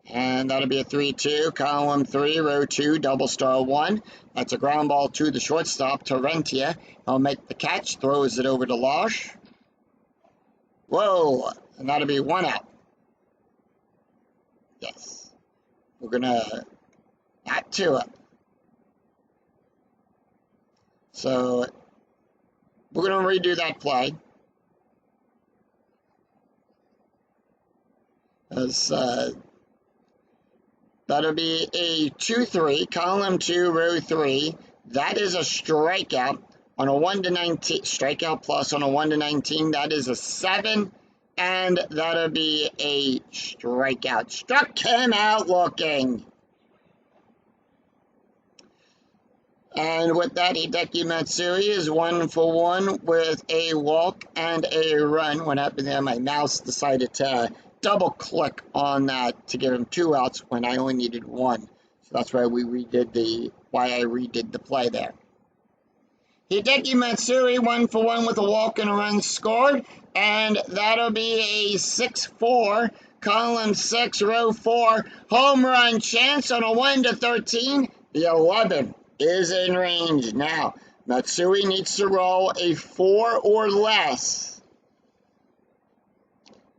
And that'll be a 3-2, column 3, row 2, double star 1. That's a ground ball to the shortstop, Torrentia. He'll make the catch, throws it over to Losh. Whoa, and that'll be 1 out. Yes. We're going to not 2 up. So, we're going to redo that play. As, that'll be a 2-3, column 2, row 3. That is a strikeout. On a 1 to 19, strikeout plus on a 1 to 19, that is a 7. And that'll be a strikeout. Struck him out looking. And with that, Hideki Matsui is 1 for 1 with a walk and a run. What happened there? My mouse decided to double click on that to give him 2 outs when I only needed 1. So that's why I redid the play there. Hideki Matsui, 1 for 1 with a walk and a run scored. And that'll be a 6-4, column 6, row 4. Home run chance on a 1 to 13. The 11 is in range. Now, Matsui needs to roll a 4 or less.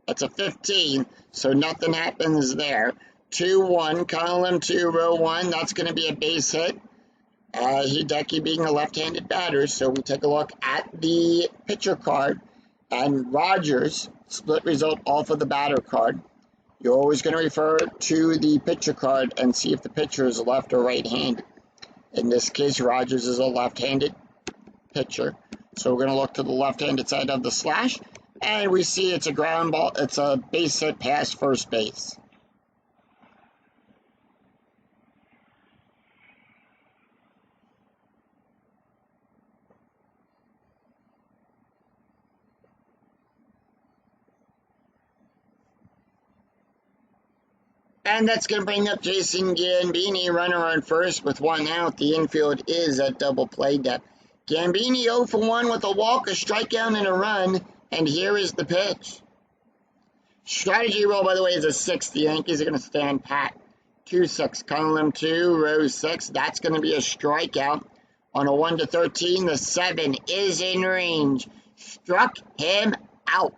That's a 15, so nothing happens there. 2-1, column 2, row 1. That's going to be a base hit. Hideki being a left-handed batter, so we take a look at the pitcher card. And Rogers, split result off of the batter card. You're always going to refer to the pitcher card and see if the pitcher is left or right-handed. In this case, Rogers is a left-handed pitcher. So we're going to look to the left-handed side of the slash. And we see it's a ground ball. It's a base hit past first base. And that's going to bring up Jason Gambini, runner on first with 1 out. The infield is at double play depth. Gambini 0 for 1 with a walk, a strikeout, and a run. And here is the pitch. Strategy roll, by the way, is a 6. The Yankees are going to stand pat. 2-6, column 2, row 6. That's going to be a strikeout. On a 1 to 13, the 7 is in range. Struck him out.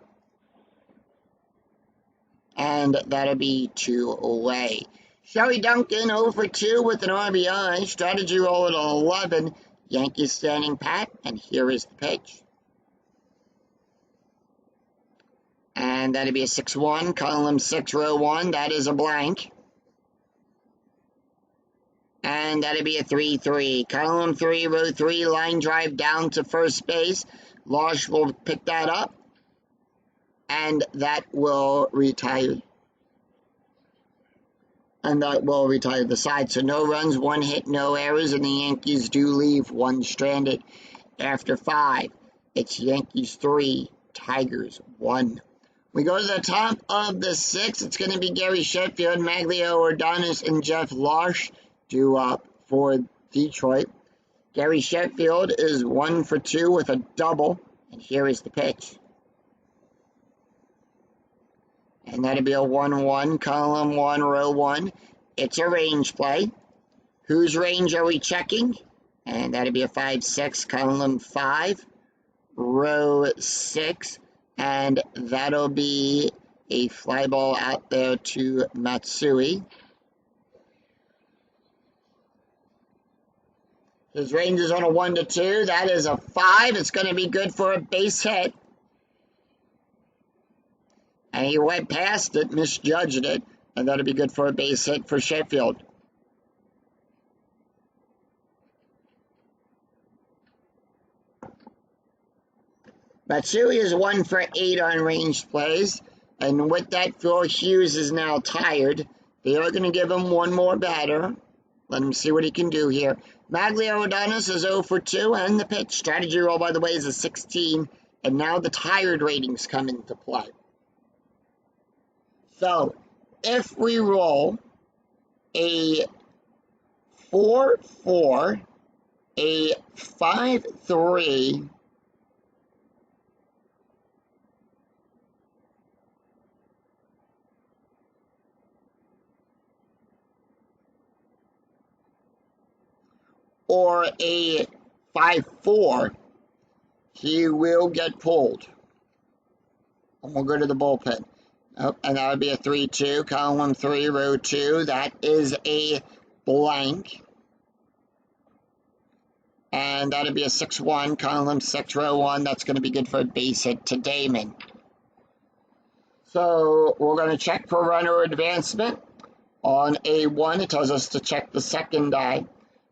And that'll be 2 away. Shelly Duncan 0 for 2 with an RBI. Strategy roll at 11. Yankees standing pat, and here is the pitch. And that'll be a 6-1, column 6, row 1. That is a blank. And that'll be a 3-3, column 3, row 3. Line drive down to first base. Losh will pick that up. And that will retire. And that will retire the side. So no runs, 1 hit, no errors. And the Yankees do leave 1 stranded after 5. It's Yankees 3, Tigers 1. We go to the top of the 6th. It's going to be Gary Sheffield, Maglio Ordonez, and Jeff Losh due up for Detroit. Gary Sheffield is 1 for 2 with a double. And here is the pitch. And that'll be a 1-1, column 1, row 1. It's a range play. Whose range are we checking? And that'll be a 5-6, column 5, row 6. And that'll be a fly ball out there to Matsui. His range is on a 1-2. That is a 5. It's going to be good for a base hit. And he went past it, misjudged it, and that'll be good for a base hit for Sheffield. Matsui is 1 for 8 on ranged plays, and with that, Phil Hughes is now tired. They are going to give him one more batter. Let him see what he can do here. Maglio Adonis is 0 for 2, and the pitch. Strategy roll, by the way, is a 16, and now the tired ratings come into play. So, if we roll a 4-4, a 5-3, or a 5-4, he will get pulled. And we'll go to the bullpen. Oh, and that would be a 3-2, column 3, row 2. That is a blank. And that'll be a 6-1, column 6, row 1. That's going to be good for a base hit to Damon. So we're going to check for runner advancement. On A1, it tells us to check the second die.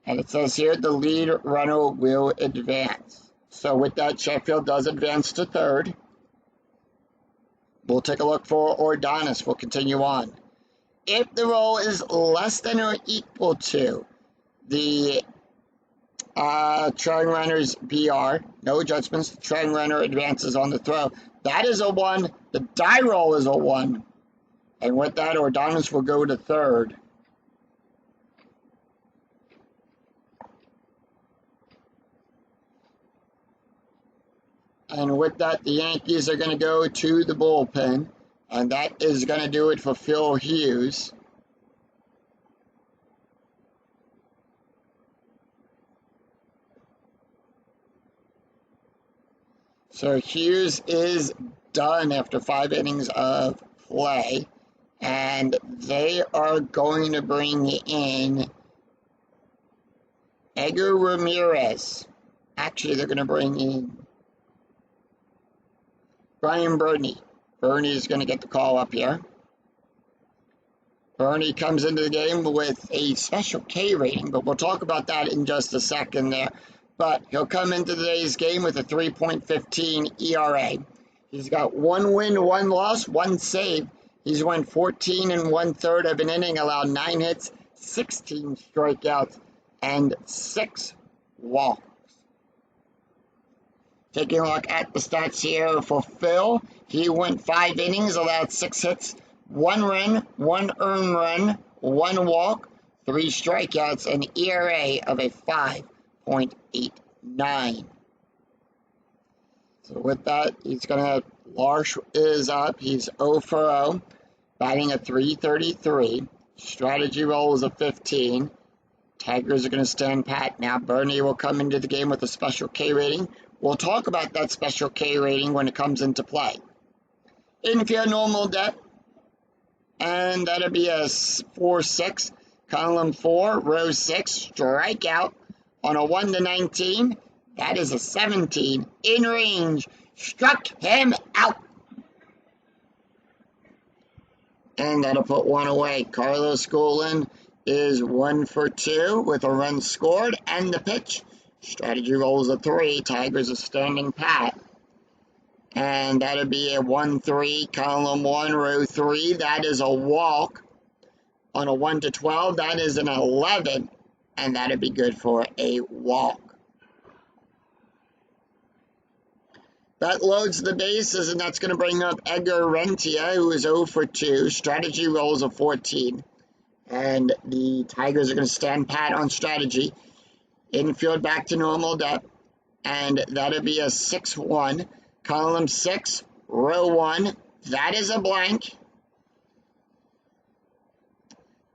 And it says here the lead runner will advance. So with that, Sheffield does advance to third. We'll take a look for Ordonis. We'll continue on. If the roll is less than or equal to the trailing runner's BR, no adjustments, the trailing runner advances on the throw. That is a 1. The die roll is a 1. And with that, Ordonis will go to third. And with that, the Yankees are going to go to the bullpen. And that is going to do it for Phil Hughes. So Hughes is done after 5 innings of play. And they are going to bring in Edgar Ramirez. Actually, they're going to bring in Brian Burney. Burney is going to get the call up here. Burney comes into the game with a special K rating, but we'll talk about that in just a second there. But he'll come into today's game with a 3.15 ERA. He's got 1 win, 1 loss, 1 save. He's won 14 1/3 of an inning, allowed 9 hits, 16 strikeouts, and 6 walks. Taking a look at the stats here for Phil, he went 5 innings, allowed 6 hits, 1 run, 1 earned run, 1 walk, 3 strikeouts, an ERA of a 5.89. So with that, Larsh is up. He's 0 for 0, batting a .333. Strategy roll is a 15. Tigers are going to stand pat. Now Burney will come into the game with a special K rating. We'll talk about that special K rating when it comes into play. Infield normal depth, and that'll be a 4-6, column 4, row 6, strikeout on a 1-19. That is a 17, in range, struck him out. And that'll put 1 away. Carlos Golan is 1 for 2 with a run scored, and the pitch. Strategy rolls a 3. Tigers are standing pat. And that'll be a 1-3, column 1, row 3. That is a walk. On a 1-12, that is an 11. And that'll be good for a walk. That loads the bases, and that's going to bring up Edgar Rentia, who is 0 for 2. Strategy rolls a 14. And the Tigers are going to stand pat on strategy. Infield back to normal depth, and that'll be a 6-1. Column 6, row 1, that is a blank.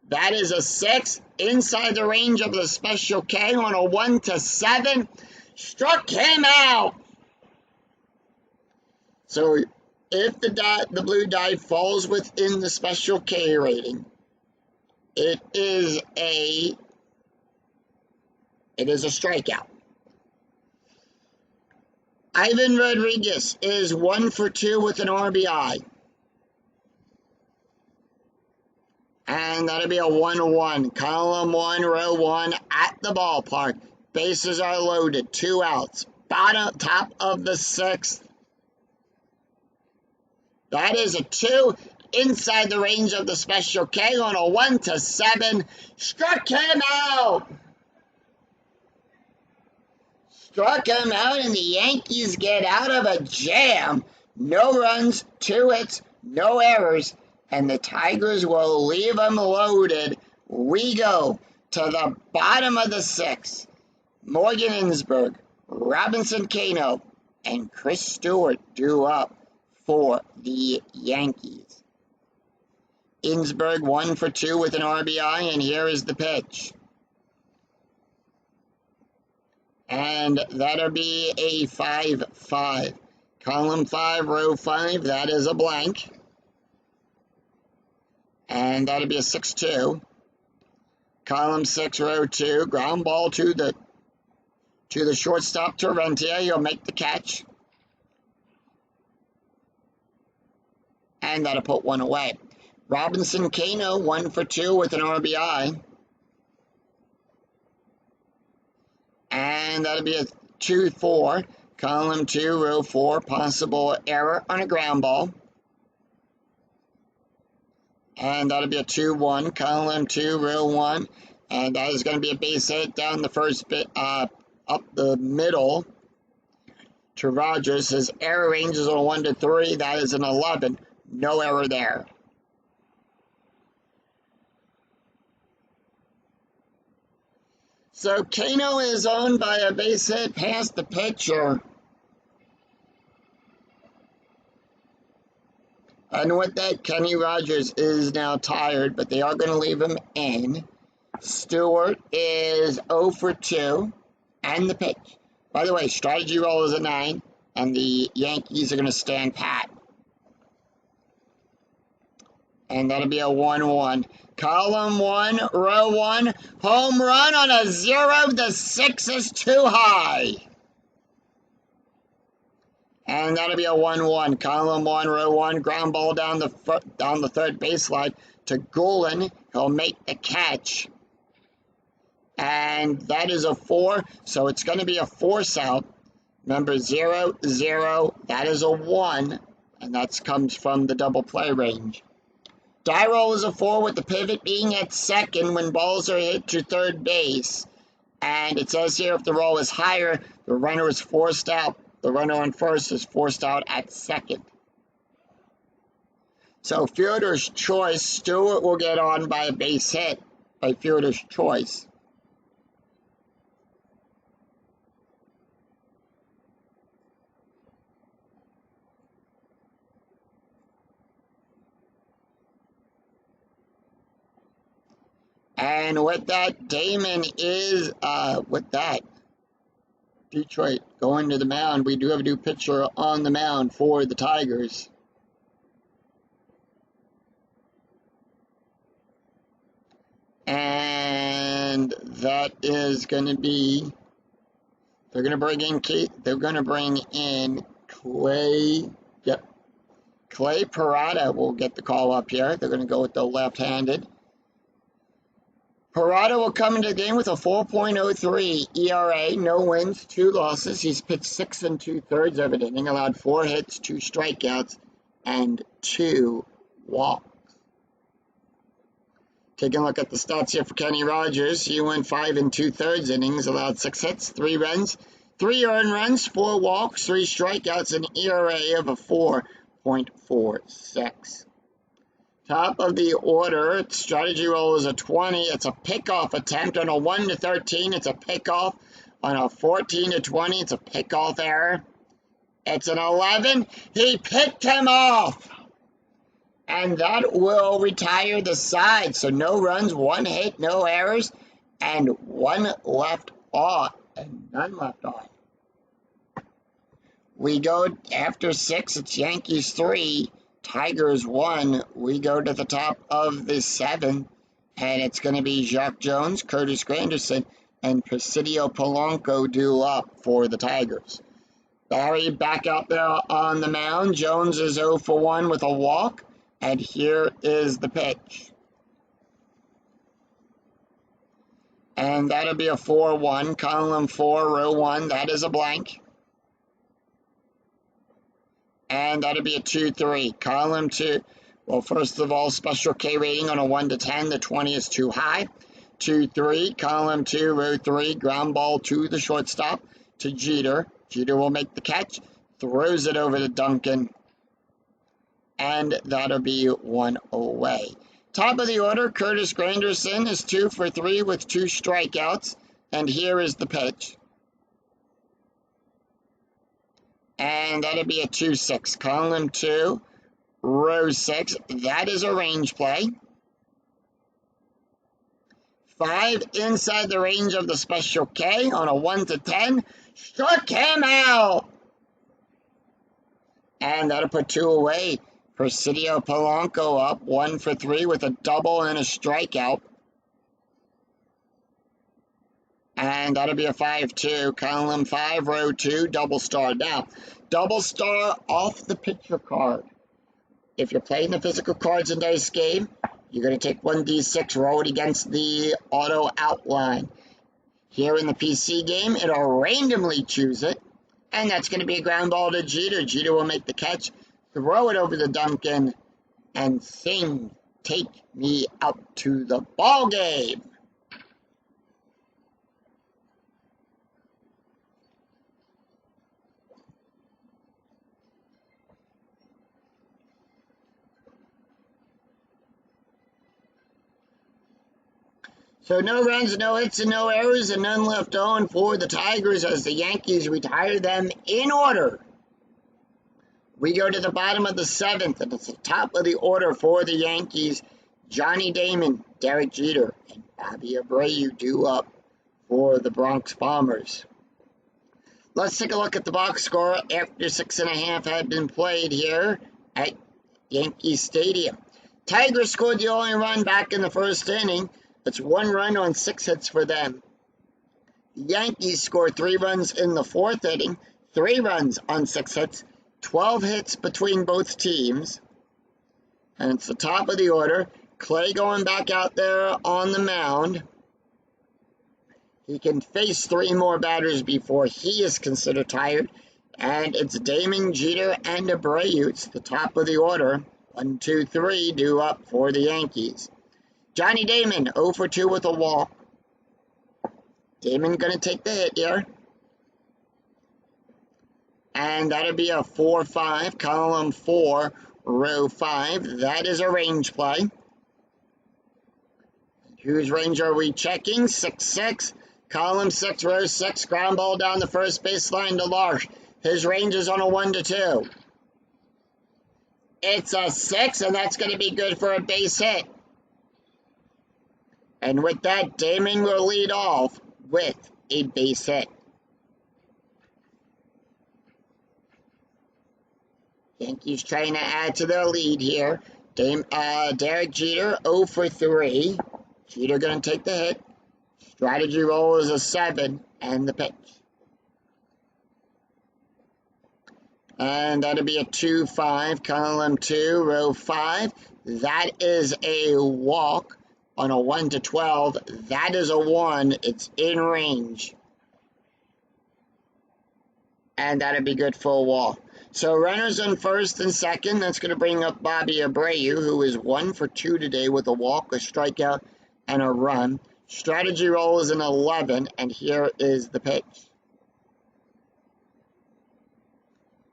That is a 6, inside the range of the special K on a 1-7. Struck him out. So if the blue die falls within the special K rating, it is a strikeout. Ivan Rodriguez is 1 for 2 with an RBI. And that'll be a 1-1. Column 1, row 1 at the ballpark. Bases are loaded. 2 outs. Top of the 6th. That is a 2. Inside the range of the special K on a 1-7. Struck him out. Struck him out, and the Yankees get out of a jam. No runs, 2 hits, no errors, and the Tigers will leave them loaded. We go to the bottom of the 6th. Morgan Ensberg, Robinson Cano, and Chris Stewart due up for the Yankees. Ensberg 1 for 2 with an RBI, and here is the pitch. And that'll be a 5-5. Column 5, row 5, that is a blank. And that'll be a 6-2. Column 6, row 2, ground ball to the shortstop, Torrentia. He'll make the catch. And that'll put 1 away. Robinson Cano, 1 for 2 with an RBI. And that'll be a 2-4. Column 2, row 4, possible error on a ground ball. And that'll be a 2-1. Column 2, row 1. And that is going to be a base hit down the first bit, up the middle to Rogers. His error range is on 1-3. That is an 11. No error there. So Cano is owned by a base hit past the pitcher. And with that, Kenny Rogers is now tired, but they are going to leave him in. Stewart is 0 for 2, and the pitch. By the way, strategy roll is a 9, and the Yankees are going to stand pat. And that'll be a 1-1. Column 1, row 1, home run on a 0. The 6 is too high. And that'll be a 1-1. Column 1, row 1, ground ball down the third baseline to Goulin. He'll make the catch. And that is a 4, so it's going to be a force out. Number 0-0, that is a 1, and that comes from the double play range. Die roll is a 4 with the pivot being at second when balls are hit to third base. And it says here if the roll is higher, the runner is forced out. The runner on first is forced out at second. So fielder's choice, Stewart will get on by a base hit by fielder's choice. And with that, Damon is, with that, Detroit going to the mound. We do have a new pitcher on the mound for the Tigers. And that is going to be, they're going to bring in Clay, yep. Clay Parada will get the call up here. They're going to go with the left-handed. Parada will come into the game with a 4.03 ERA, no wins, 2 losses. He's pitched 6 2/3 of an inning, allowed 4 hits, 2 strikeouts, and 2 walks. Taking a look at the stats here for Kenny Rogers. He went 5 2/3 innings, allowed 6 hits, 3 runs, 3 earned runs, 4 walks, 3 strikeouts, an ERA of a 4.46. Top of the order, strategy roll is a 20. It's a pickoff attempt on a 1 to 13. It's a pickoff on a 14 to 20. It's a pickoff error. It's an 11. He picked him off. And that will retire the side. So no runs, one hit, no errors, and one left on, and none left on. We go after 6, it's Yankees 3, Tigers 1. We go to the top of the 7, and it's going to be Jacques Jones, Curtis Granderson, and Presidio Polanco due up for the Tigers. Barry back out there on the mound. Jones is 0 for 1 with a walk. And here is the pitch. And that'll be a 4-1. Column 4, row 1. That is a blank. And that'll be a 2-3. Column 2. Well, first of all, special K rating on a 1 to 10. The 20 is too high. 2-3. Column 2, row 3. Ground ball to the shortstop to Jeter. Jeter will make the catch. Throws it over to Duncan. And that'll be 1 away. Top of the order, Curtis Granderson is 2 for 3 with 2 strikeouts. And here is the pitch. And that'll be a 2-6. Column 2, row 6. That is a range play. 5 inside the range of the special K on a 1 to 10. Struck him out. And that'll put 2 away. Presidio Polanco up 1 for 3 with a double and a strikeout. And that'll be a 5-2. Column 5, row 2, double star. Now, double star off the picture card. If you're playing the physical cards in dice game, you're going to take 1d6, roll it against the auto outline. Here in the PC game, it'll randomly choose it. And that's going to be a ground ball to Jeter. Jeter will make the catch. Throw it over to Duncan and sing, "Take Me Out to the Ball Game." So no runs, no hits, and no errors, and none left on for the Tigers as the Yankees retire them in order. We go to the bottom of the 7th, and it's the top of the order for the Yankees. Johnny Damon, Derek Jeter, and Bobby Abreu due up for the Bronx Bombers. Let's take a look at the box score after 6.5 had been played here at Yankee Stadium. Tigers scored the only run back in the first inning. It's 1 run on 6 hits for them. The Yankees scored 3 runs in the 4th inning, 3 runs on 6 hits. 12 hits between both teams. And it's the top of the order. Clay going back out there on the mound. He can face 3 more batters before he is considered tired. And it's Damon, Jeter, and Abreu. It's the top of the order. 1, 2, 3 due up for the Yankees. Johnny Damon, 0 for 2 with a walk. Damon going to take the hit here. And that'll be a 4-5, column 4, row 5. That is a range play. Whose range are we checking? 6-6, column 6, row 6. Ground ball down the first baseline to Larsh. His range is on a 1 to 2. It's a 6, and that's going to be good for a base hit. And with that, Damon will lead off with a base hit. Yankees trying to add to their lead here. Derek Jeter, 0 for 3. Jeter going to take the hit. Strategy roll is a 7, and the pitch. And that'll be a 2-5, column 2, row 5. That is a walk on a 1 to 12. That is a 1. It's in range. And that'll be good for a walk. So runners on first and second. That's going to bring up Bobby Abreu, who is 1 for 2 today with a walk, a strikeout, and a run. Strategy roll is an 11, and here is the pitch.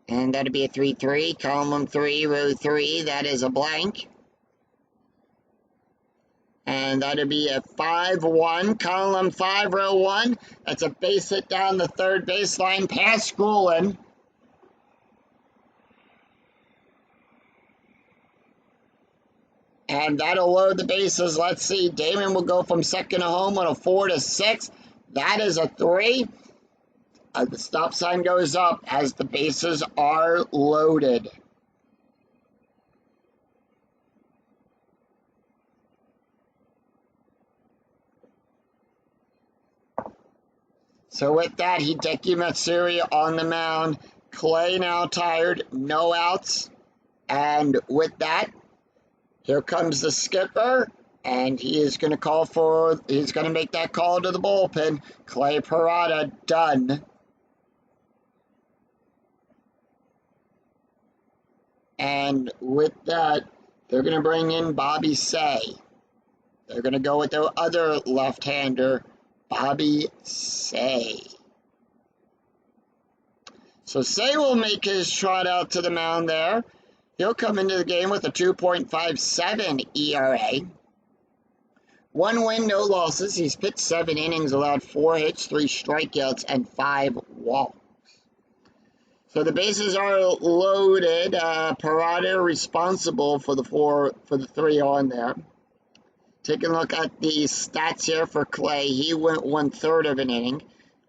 And that'll be a 3-3, column 3, row 3. That is a blank. And that'd be a 5-1, column 5, row 1. That's a base hit down the third baseline past Schoolin. And that'll load the bases. Let's see. Damon will go from second to home on a 4-6. That is a 3. The stop sign goes up as the bases are loaded. So with that, Hideki Matsuri on the mound. Clay now tired, no outs. And with that, here comes the skipper, and he is going to he's going to make that call to the bullpen. Clay Parada done. And with that, they're going to bring in Bobby Say. They're going to go with the other left-hander, Bobby Say. So Say will make his trot out to the mound there. He'll come into the game with a 2.57 ERA. 1 win, no losses. He's pitched 7 innings, allowed 4 hits, 3 strikeouts, and 5 walks. So the bases are loaded. Parada responsible for the 3 on there. Taking a look at the stats here for Clay. He went 1/3 of an inning,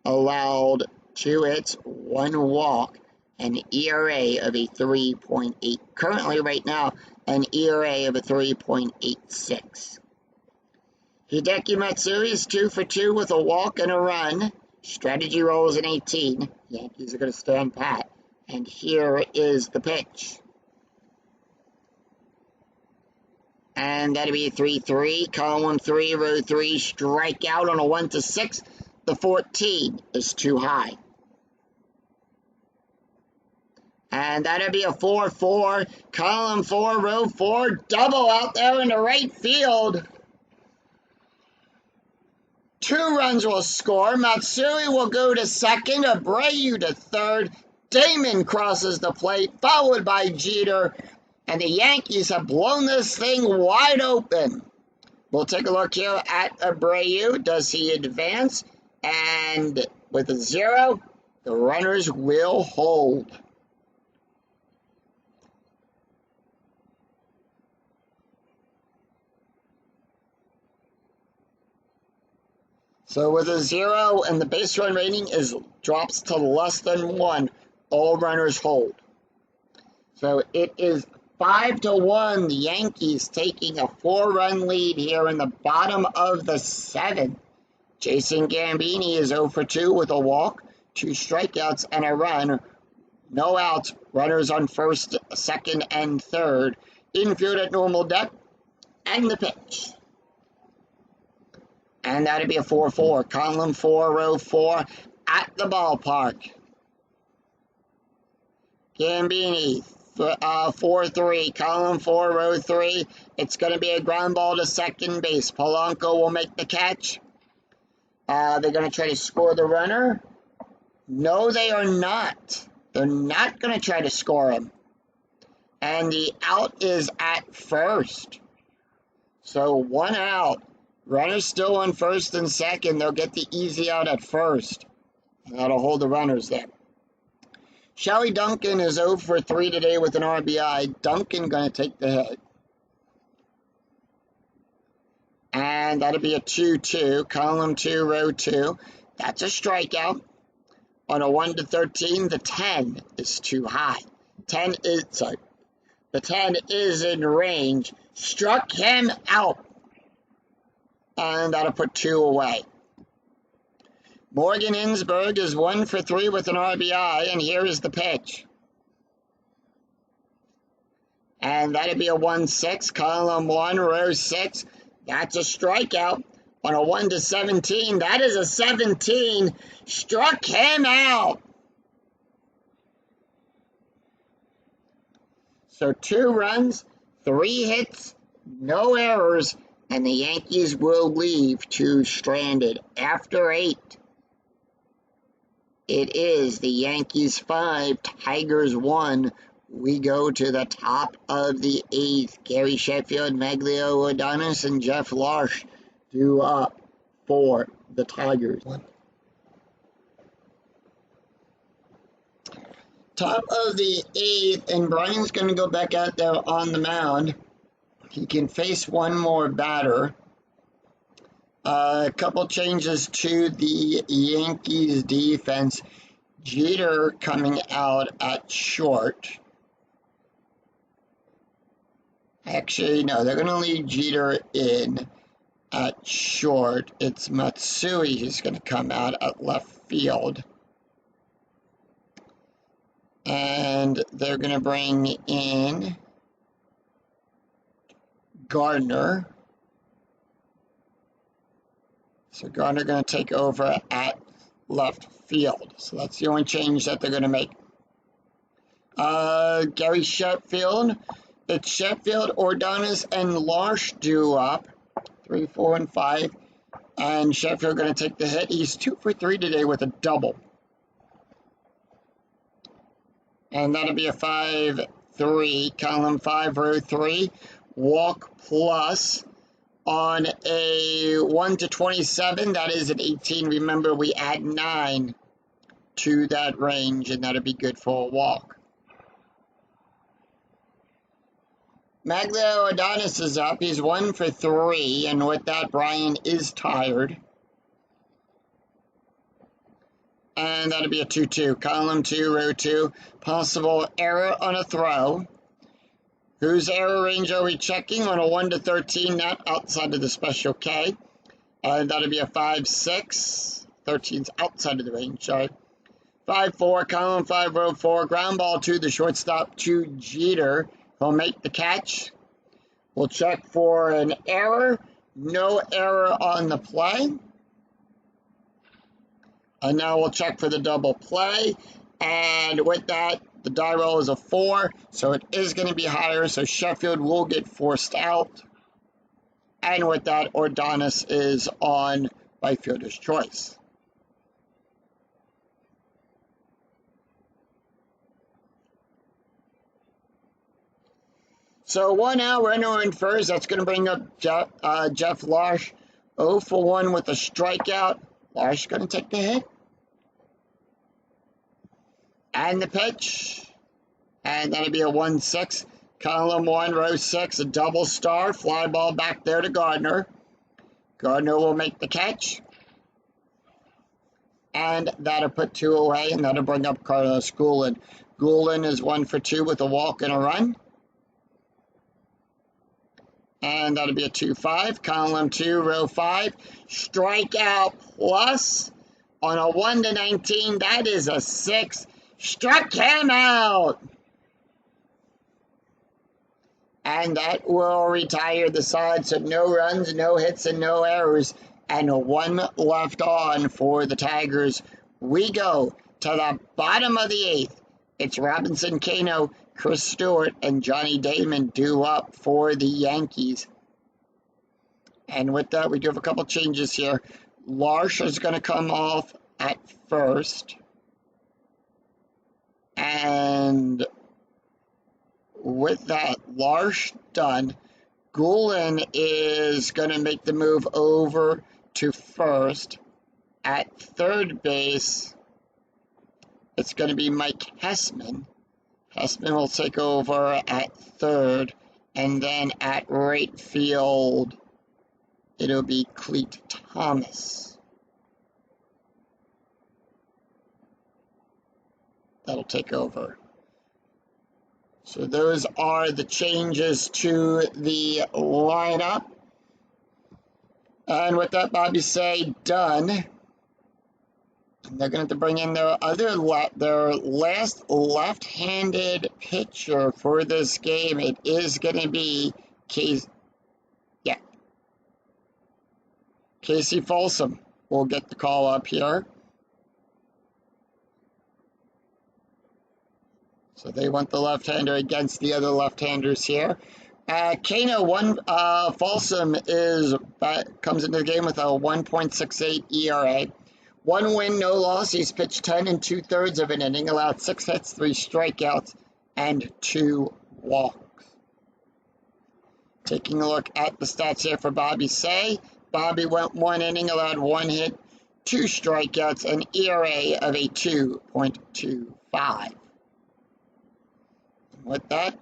allowed 2 hits, 1 walk, an ERA of a 3.8. Currently, right now, an ERA of a 3.86. Hideki Matsuri is 2 for 2 with a walk and a run. Strategy rolls an 18. Yankees are going to stand pat. And here is the pitch. And that'll be a 3-3. Column 3, row 3, strikeout on a 1-6. The 14 is too high. And that'll be a 4-4. Column 4, row 4, double out there in the right field. 2 runs will score. Matsuri will go to second. Abreu to third. Damon crosses the plate, followed by Jeter. And the Yankees have blown this thing wide open. We'll take a look here at Abreu. Does he advance? And with a 0, the runners will hold. So with a 0 and the base run rating drops to less than 1, all runners hold. So it is 5-1, the Yankees taking a 4-run lead here in the bottom of the 7th. Jason Gambini is 0 for 2 with a walk, 2 strikeouts, and a run. No outs, runners on first, second, and third. Infield at normal depth, and the pitch. And that'll be a 4-4. Column 4, row 4, at the ballpark. Gambini, 4-3. Column 4, row 3. It's going to be a ground ball to second base. Polanco will make the catch. They're going to try to score the runner. No, they are not. They're not going to try to score him. And the out is at first. So 1 out. Runners still on first and second. They'll get the easy out at first. And that'll hold the runners there. Shelly Duncan is 0 for 3 today with an RBI. Duncan going to take the hit. And that'll be a 2-2. Column 2, row 2. That's a strikeout. On a 1-13, the 10 is too high. The 10 is in range. Struck him out. And that'll put 2 away. Morgan Insberg is 1 for 3 with an RBI, and here is the pitch. And that'll be a 1-6, column 1, row 6. That's a strikeout. On a 1-17, that is a 17. Struck him out. So 2 runs, 3 hits, no errors, and the Yankees will leave 2 stranded. After 8, it is the Yankees 5, Tigers 1 We go to the top of the eighth. Gary Sheffield, Maglio Adonis, and Jeff Larsh due up for the Tigers. Top of the eighth, and Brian's going to go back out there on the mound. He can face one more batter. A couple changes to the Yankees defense. Jeter coming out at short. Actually, no, they're going to leave Jeter in at short. It's Matsui who's going to come out at left field. And they're going to bring in Gardner. So Gardner going to take over at left field. So that's the only change that they're going to make. Gary Sheffield. It's Sheffield, Ordonis, and Larsh due up. 3, 4, and 5. And Sheffield going to take the hit. He's 2 for 3 today with a double. And that'll be a 5-3. Column 5, row 3. Walk plus. On a 1 to 27, that is an 18. Remember, we add 9 to that range, and that'll be good for a walk. Maglio Adonis is up. He's 1 for 3, and with that, Brian is tired. And that'll be a 2-2. Column 2, row 2. Possible error on a throw. Whose error range are we checking? On a 1 to 13, not outside of the special K. That'll be a 5-6. 13's outside of the range, sorry. 5-4, column 5, row 4. Ground ball to the shortstop to Jeter. He'll make the catch. We'll check for an error. No error on the play. And now we'll check for the double play. And with that, the die roll is a 4, so it is going to be higher, so Sheffield will get forced out. And with that, Ordonis is on right fielder's choice. So 1 out, runner in first. That's going to bring up Jeff Larsh. 0 for 1 with a strikeout. Larsh going to take the hit. And the pitch. And that'll be a 1-6. Column 1, row 6, a double star. Fly ball back there to Gardner. Gardner will make the catch. And that'll put 2 away, and that'll bring up Carlos Guillen. Guillen is 1 for 2 with a walk and a run. And that'll be a 2-5. Column 2, row 5. Strikeout plus. On a 1 to 19, that is a 6. Struck him out. And that will retire the side. So no runs, no hits, and no errors. And a 1 left on for the Tigers. We go to the bottom of the 8th. It's Robinson Cano, Chris Stewart, and Johnny Damon due up for the Yankees. And with that, we do have a couple changes here. Larsh is going to come off at first. And with that, Larsh done. Guillen is going to make the move over to first. At third base, it's going to be Mike Hessman. Hessman will take over at third. And then at right field, it'll be Cleet Thomas. That'll take over. So those are the changes to the lineup. And with that, Bobby say done. They're going to have to bring in their last left-handed pitcher for this game. It is going to be Casey Folsom will get the call up here. So they want the left-hander against the other left-handers here. Folsom comes into the game with a 1.68 ERA. 1 win, no loss. He's pitched 10 2/3 of an inning, allowed 6 hits, 3 strikeouts, and 2 walks. Taking a look at the stats here for Bobby Say. Bobby went 1 inning, allowed 1 hit, 2 strikeouts, an ERA of a 2.25. With that,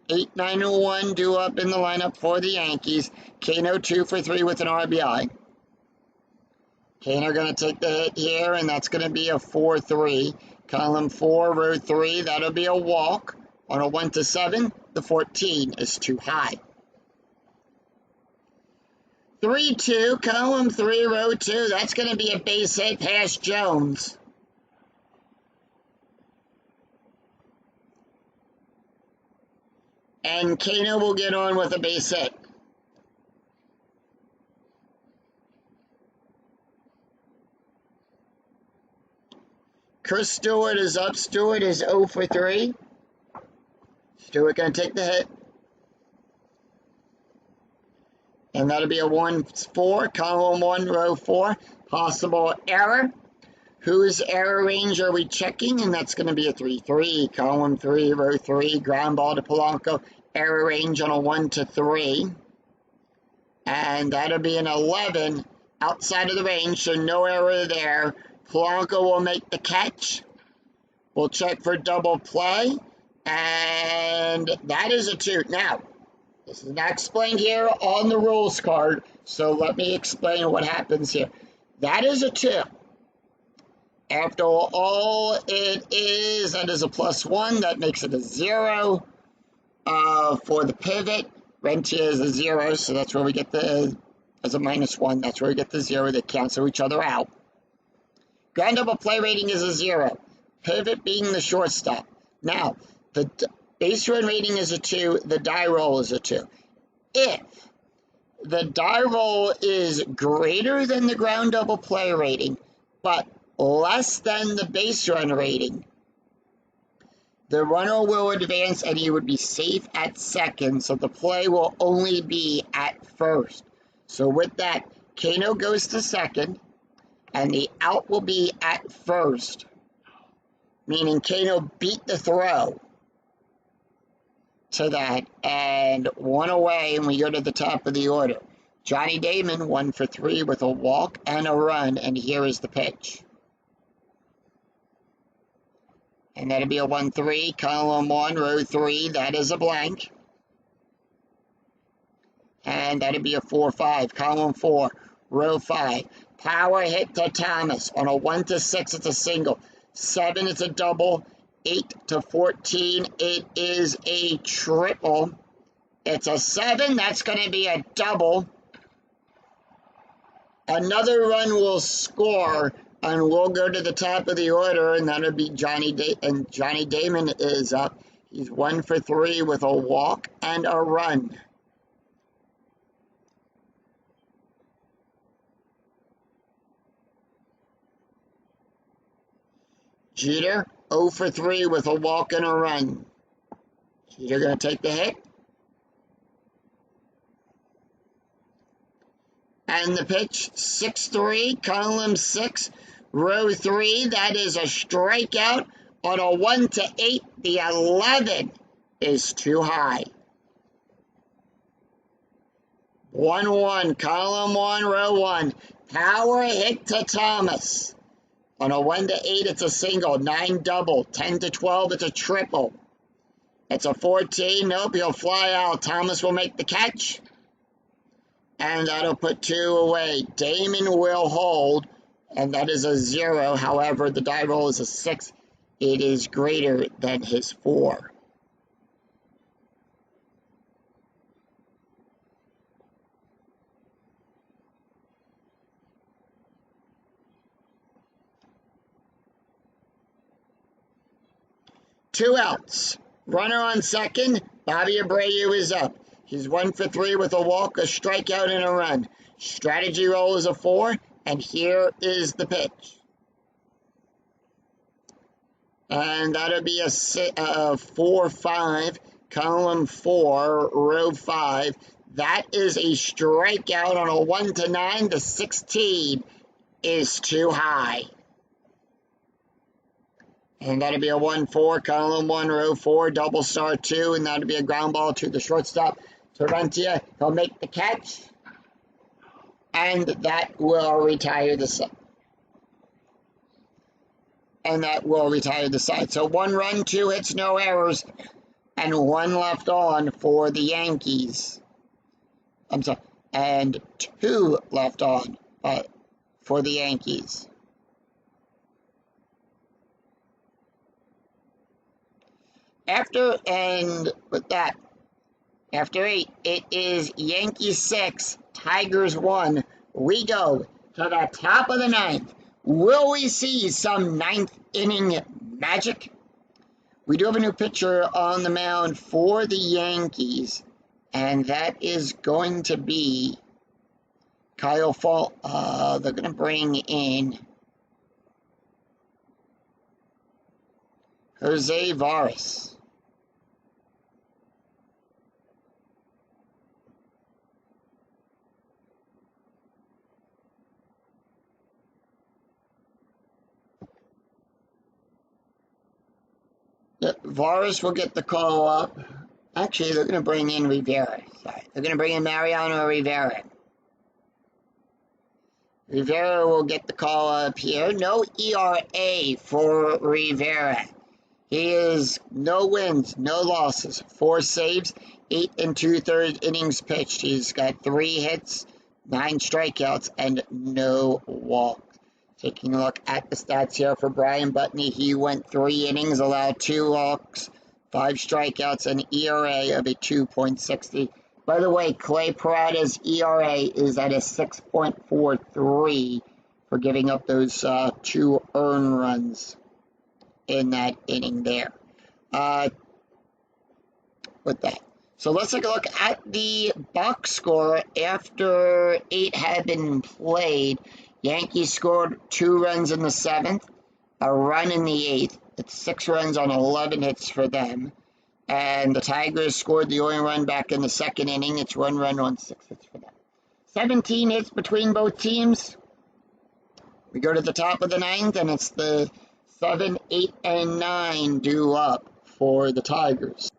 8, 9, and 1 due up in the lineup for the Yankees. Kano 2 for 3 with an RBI. Kano going to take the hit here, and that's going to be a 4-3. Column 4, row 3, that'll be a walk. On a 1-7, the 14 is too high. 3-2, column 3, row 2, that's going to be a base hit past Jones. And Kano will get on with a base hit. Chris Stewart is up. Stewart is 0 for 3. Stewart going to take the hit. And that'll be a 1-4, column 1, row 4. Possible error. Whose error range are we checking? And that's going to be a 3-3, column 3, row 3. Ground ball to Polanco. Error range on a 1-3. And that'll be an 11 outside of the range, so no error there. Polanco will make the catch. We'll check for double play. And that is a 2. Now, this is not explained here on the rules card, so let me explain what happens here. That is a 2. After all, it is, that is a +1. That makes it a 0 for the pivot. Rentia is a 0, so that's where we get the, as a -1, that's where we get the 0. They cancel each other out. Ground double play rating is a 0. Pivot being the shortstop. Now, the base run rating is a 2. The die roll is a 2. If the die roll is greater than the ground double play rating, but less than the base run rating, the runner will advance and he would be safe at second, so the play will only be at first. So with that, Kano goes to second, and the out will be at first, meaning Kano beat the throw to that, and 1 away, and we go to the top of the order. Johnny Damon, 1 for 3 with a walk and a run, and here is the pitch. And that'll be a 1-3, column 1, row 3, that is a blank. And that'll be a 4-5, column 4, row 5. Power hit to Thomas. On a 1-6, it's a single. 7, it's a double. 8-14, it is a triple. It's a 7, that's going to be a double. Another run will score, and we'll go to the top of the order, and that'll be Johnny Damon is up. He's 1 for 3 with a walk and a run. Jeter, 0 for 3 with a walk and a run. Jeter going to take the hit. And the pitch, 6-3, column 6, row 3. That is a strikeout. On a 1-8, the 11 is too high. 1-1, column 1, row 1. Power hit to Thomas. On a 1-8, it's a single. 9 double. 10-12, it's a triple. It's a 14. Nope, he'll fly out. Thomas will make the catch. And that'll put 2 away. Damon will hold. And that is a 0. However, the die roll is a 6. It is greater than his 4. Two outs. Runner on second. Bobby Abreu is up. He's 1 for 3 with a walk, a strikeout, and a run. Strategy roll is a 4, and here is the pitch. And that'll be a 4-5, column 4, row 5. That is a strikeout. On a 1-9. The 16 is too high. And that'll be a 1-4, column 1, row 4, double star 2, and that'll be a ground ball to the shortstop, Torrentia. He'll make the catch, and that will retire the side. So 1 run, 2 hits, no errors, and 1 left on for the Yankees. I'm sorry, and 2 left on for the Yankees. After 8, it is Yankees 6, Tigers 1. We go to the top of the 9th. Will we see some 9th inning magic? We do have a new pitcher on the mound for the Yankees, and that is going to be Kyle Fall. They're going to bring in Jose Vargas. Vargas will get the call up. Actually, they're going to bring in Rivera. Sorry. They're going to bring in Mariano Rivera. Rivera will get the call up here. No ERA for Rivera. He is no wins, no losses, 4 saves, 8 2/3 innings pitched. He's got 3 hits, 9 strikeouts, and no walks. Taking a look at the stats here for Brian Butney, he went 3 innings, allowed 2 walks, 5 strikeouts, and ERA of a 2.60. By the way, Clay Parada's ERA is at a 6.43 for giving up those 2 earned runs in that inning there. With that. So let's take a look at the box score after 8 had been played. Yankees scored 2 runs in the 7th, a run in the 8th. It's 6 runs on 11 hits for them. And the Tigers scored the only run back in the 2nd inning. It's 1 run on 6 hits for them. 17 hits between both teams. We go to the top of the 9th, and it's the 7, 8, and 9 due up for the Tigers.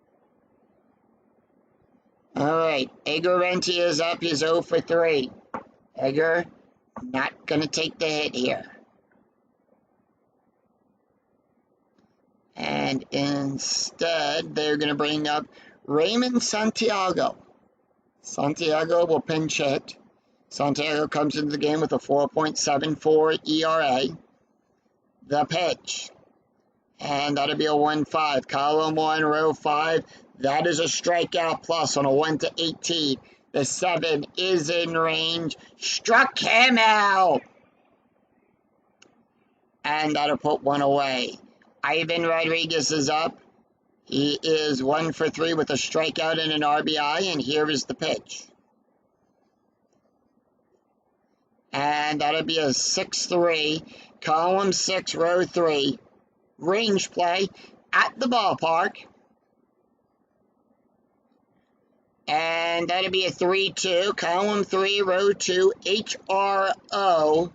All right, Edgar Rentia is up. He's 0 for 3. Edgar not going to take the hit here. And instead, they're going to bring up Raymond Santiago. Santiago will pinch hit. Santiago comes into the game with a 4.74 ERA. The pitch. And that'll be a 1-5. Column 1, row 5. That is a strikeout plus on a 1-18. The 7 is in range. Struck him out. And that'll put 1 away. Ivan Rodriguez is up. He is 1 for 3 with a strikeout and an RBI. And here is the pitch. And that'll be a 6-3. Column 6, row 3. Range play at the ballpark. And that'll be a 3-2. Column 3, row 2, HRO.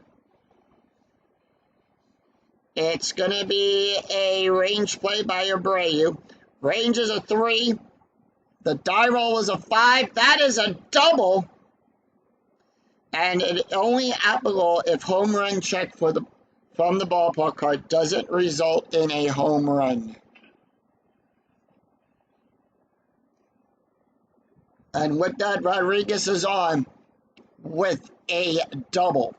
It's going to be a range play by Abreu. Range is a 3. The die roll is a 5. That is a double. And it only applicable if home run check from the ballpark card doesn't result in a home run. And with that, Rodriguez is on with a double.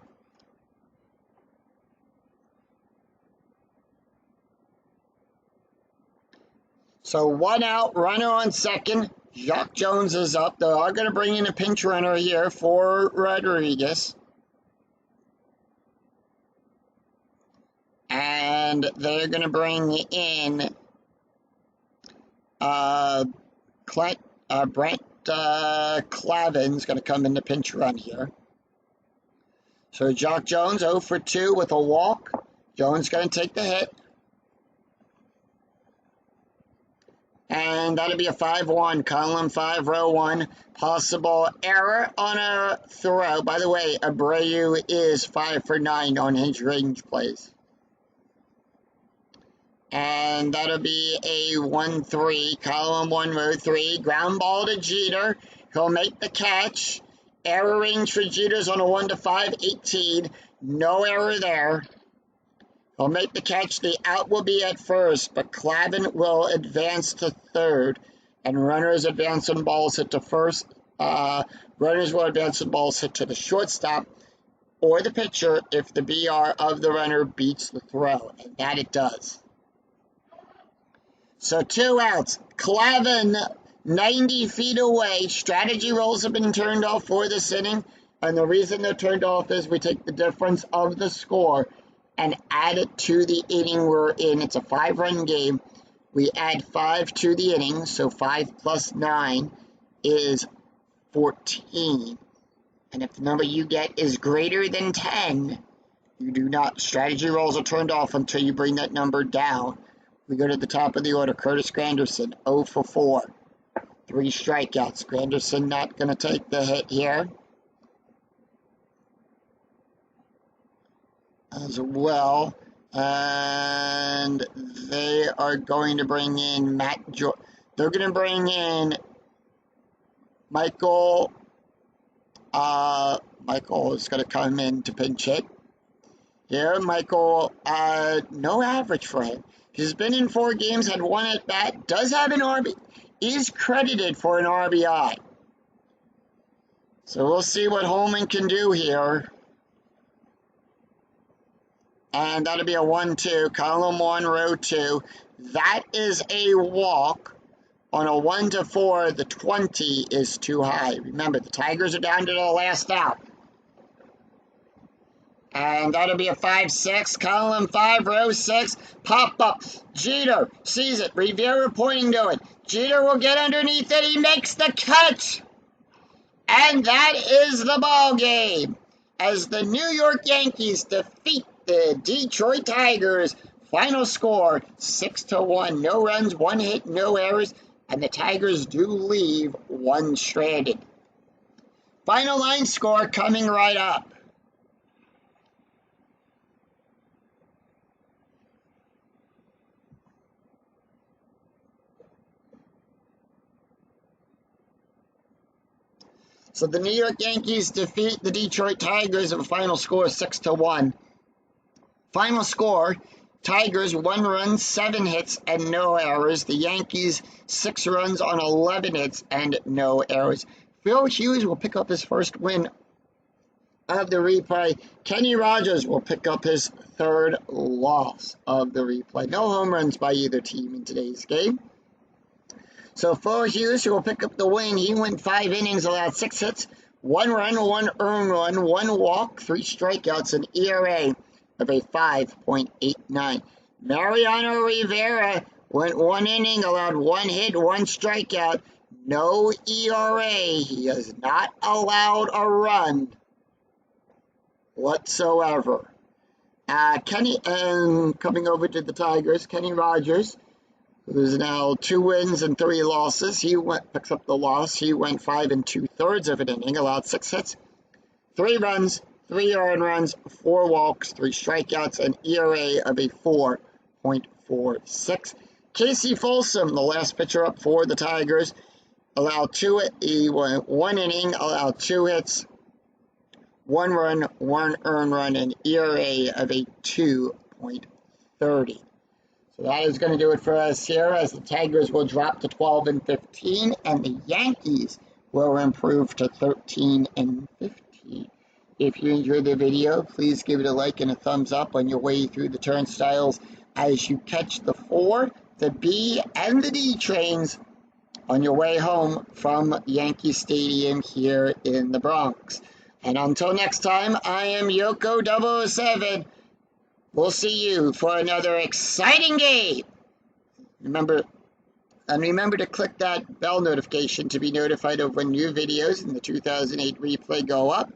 So 1 out, runner on second. Jacques Jones is up. They are going to bring in a pinch runner here for Rodriguez. And they're going to bring in Brent Clavin's going to come in the pinch run here. So Jacques Jones 0 for 2 with a walk. Jones going to take the hit. And that'll be a 5-1, column 5, row 1. Possible error on a throw. By the way, Abreu is 5 for 9 on his range plays. And that'll be a 1-3, column 1, row 3. Ground ball to Jeter. He'll make the catch. Error range for Jeter's on a 1 to 5, 18. No error there. He'll make the catch. The out will be at first, but Clavin will advance to third. And runners advance when balls hit to first. Runners will advance when balls hit to the shortstop or the pitcher if the BR of the runner beats the throw. And that it does. So 2 outs. Clavin 90 feet away. Strategy rolls have been turned off for this inning. And the reason they're turned off is we take the difference of the score and add it to the inning we're in. It's a 5-run game. We add 5 to the inning. So 5 plus 9 is 14. And if the number you get is greater than 10, you do not. Strategy rolls are turned off until you bring that number down. We go to the top of the order. Curtis Granderson, 0 for 4. 3 strikeouts. Granderson not going to take the hit here. As well. And they are going to bring in they're going to bring in Michael. Michael is going to come in to pinch hit. Here, Michael, no average for him. He's been in 4 games, had 1 at bat, does have an RB, is credited for an RBI. So we'll see what Holman can do here. And that'll be a 1-2, column 1, row 2. That is a walk. On a 1 to 4, the 20 is too high. Remember, the Tigers are down to the last out. And that'll be a 5-6, column 5, row 6, pop up. Jeter sees it, Rivera pointing to it. Jeter will get underneath it, he makes the catch. And that is the ball game. As the New York Yankees defeat the Detroit Tigers. Final score, 6-1. No runs, 1 hit, no errors. And the Tigers do leave 1 stranded. Final line score coming right up. So the New York Yankees defeat the Detroit Tigers with a final score of 6-1. Final score, Tigers 1 run, 7 hits, and no errors. The Yankees 6 runs on 11 hits and no errors. Phil Hughes will pick up his first win of the replay. Kenny Rogers will pick up his 3rd loss of the replay. No home runs by either team in today's game. So Phil Hughes will pick up the win. He went 5 innings, allowed 6 hits, 1 run, 1 earned run, 1 walk, 3 strikeouts, an ERA of a 5.89. Mariano Rivera went 1 inning, allowed 1 hit, 1 strikeout, no ERA. He has not allowed a run whatsoever. Coming over to the Tigers, Kenny Rogers, who's now 2 wins and 3 losses. He picks up the loss. He went 5 2/3 of an inning, allowed 6 hits, 3 runs, 3 earned runs, 4 walks, 3 strikeouts, an ERA of a 4.46. Casey Folsom, the last pitcher up for the Tigers, he went 1 inning, allowed 2 hits, 1 run, 1 earned run, an ERA of a 2.30. So that is going to do it for us here, as the Tigers will drop to 12-15, and the Yankees will improve to 13-15. If you enjoyed the video, please give it a like and a thumbs up on your way through the turnstiles as you catch the 4, the B, and the D trains on your way home from Yankee Stadium here in the Bronx. And until next time, I am Yoko 007. We'll see you for another exciting game. Remember to click that bell notification to be notified of when new videos in the 2008 replay go up,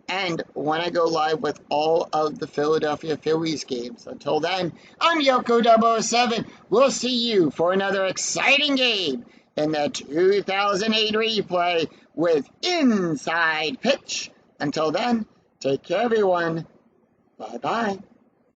and when I go live with all of the Philadelphia Phillies games. Until then, I'm Yoko 007. We'll see you for another exciting game in the 2008 replay with Inside Pitch. Until then, take care, everyone. Bye-bye.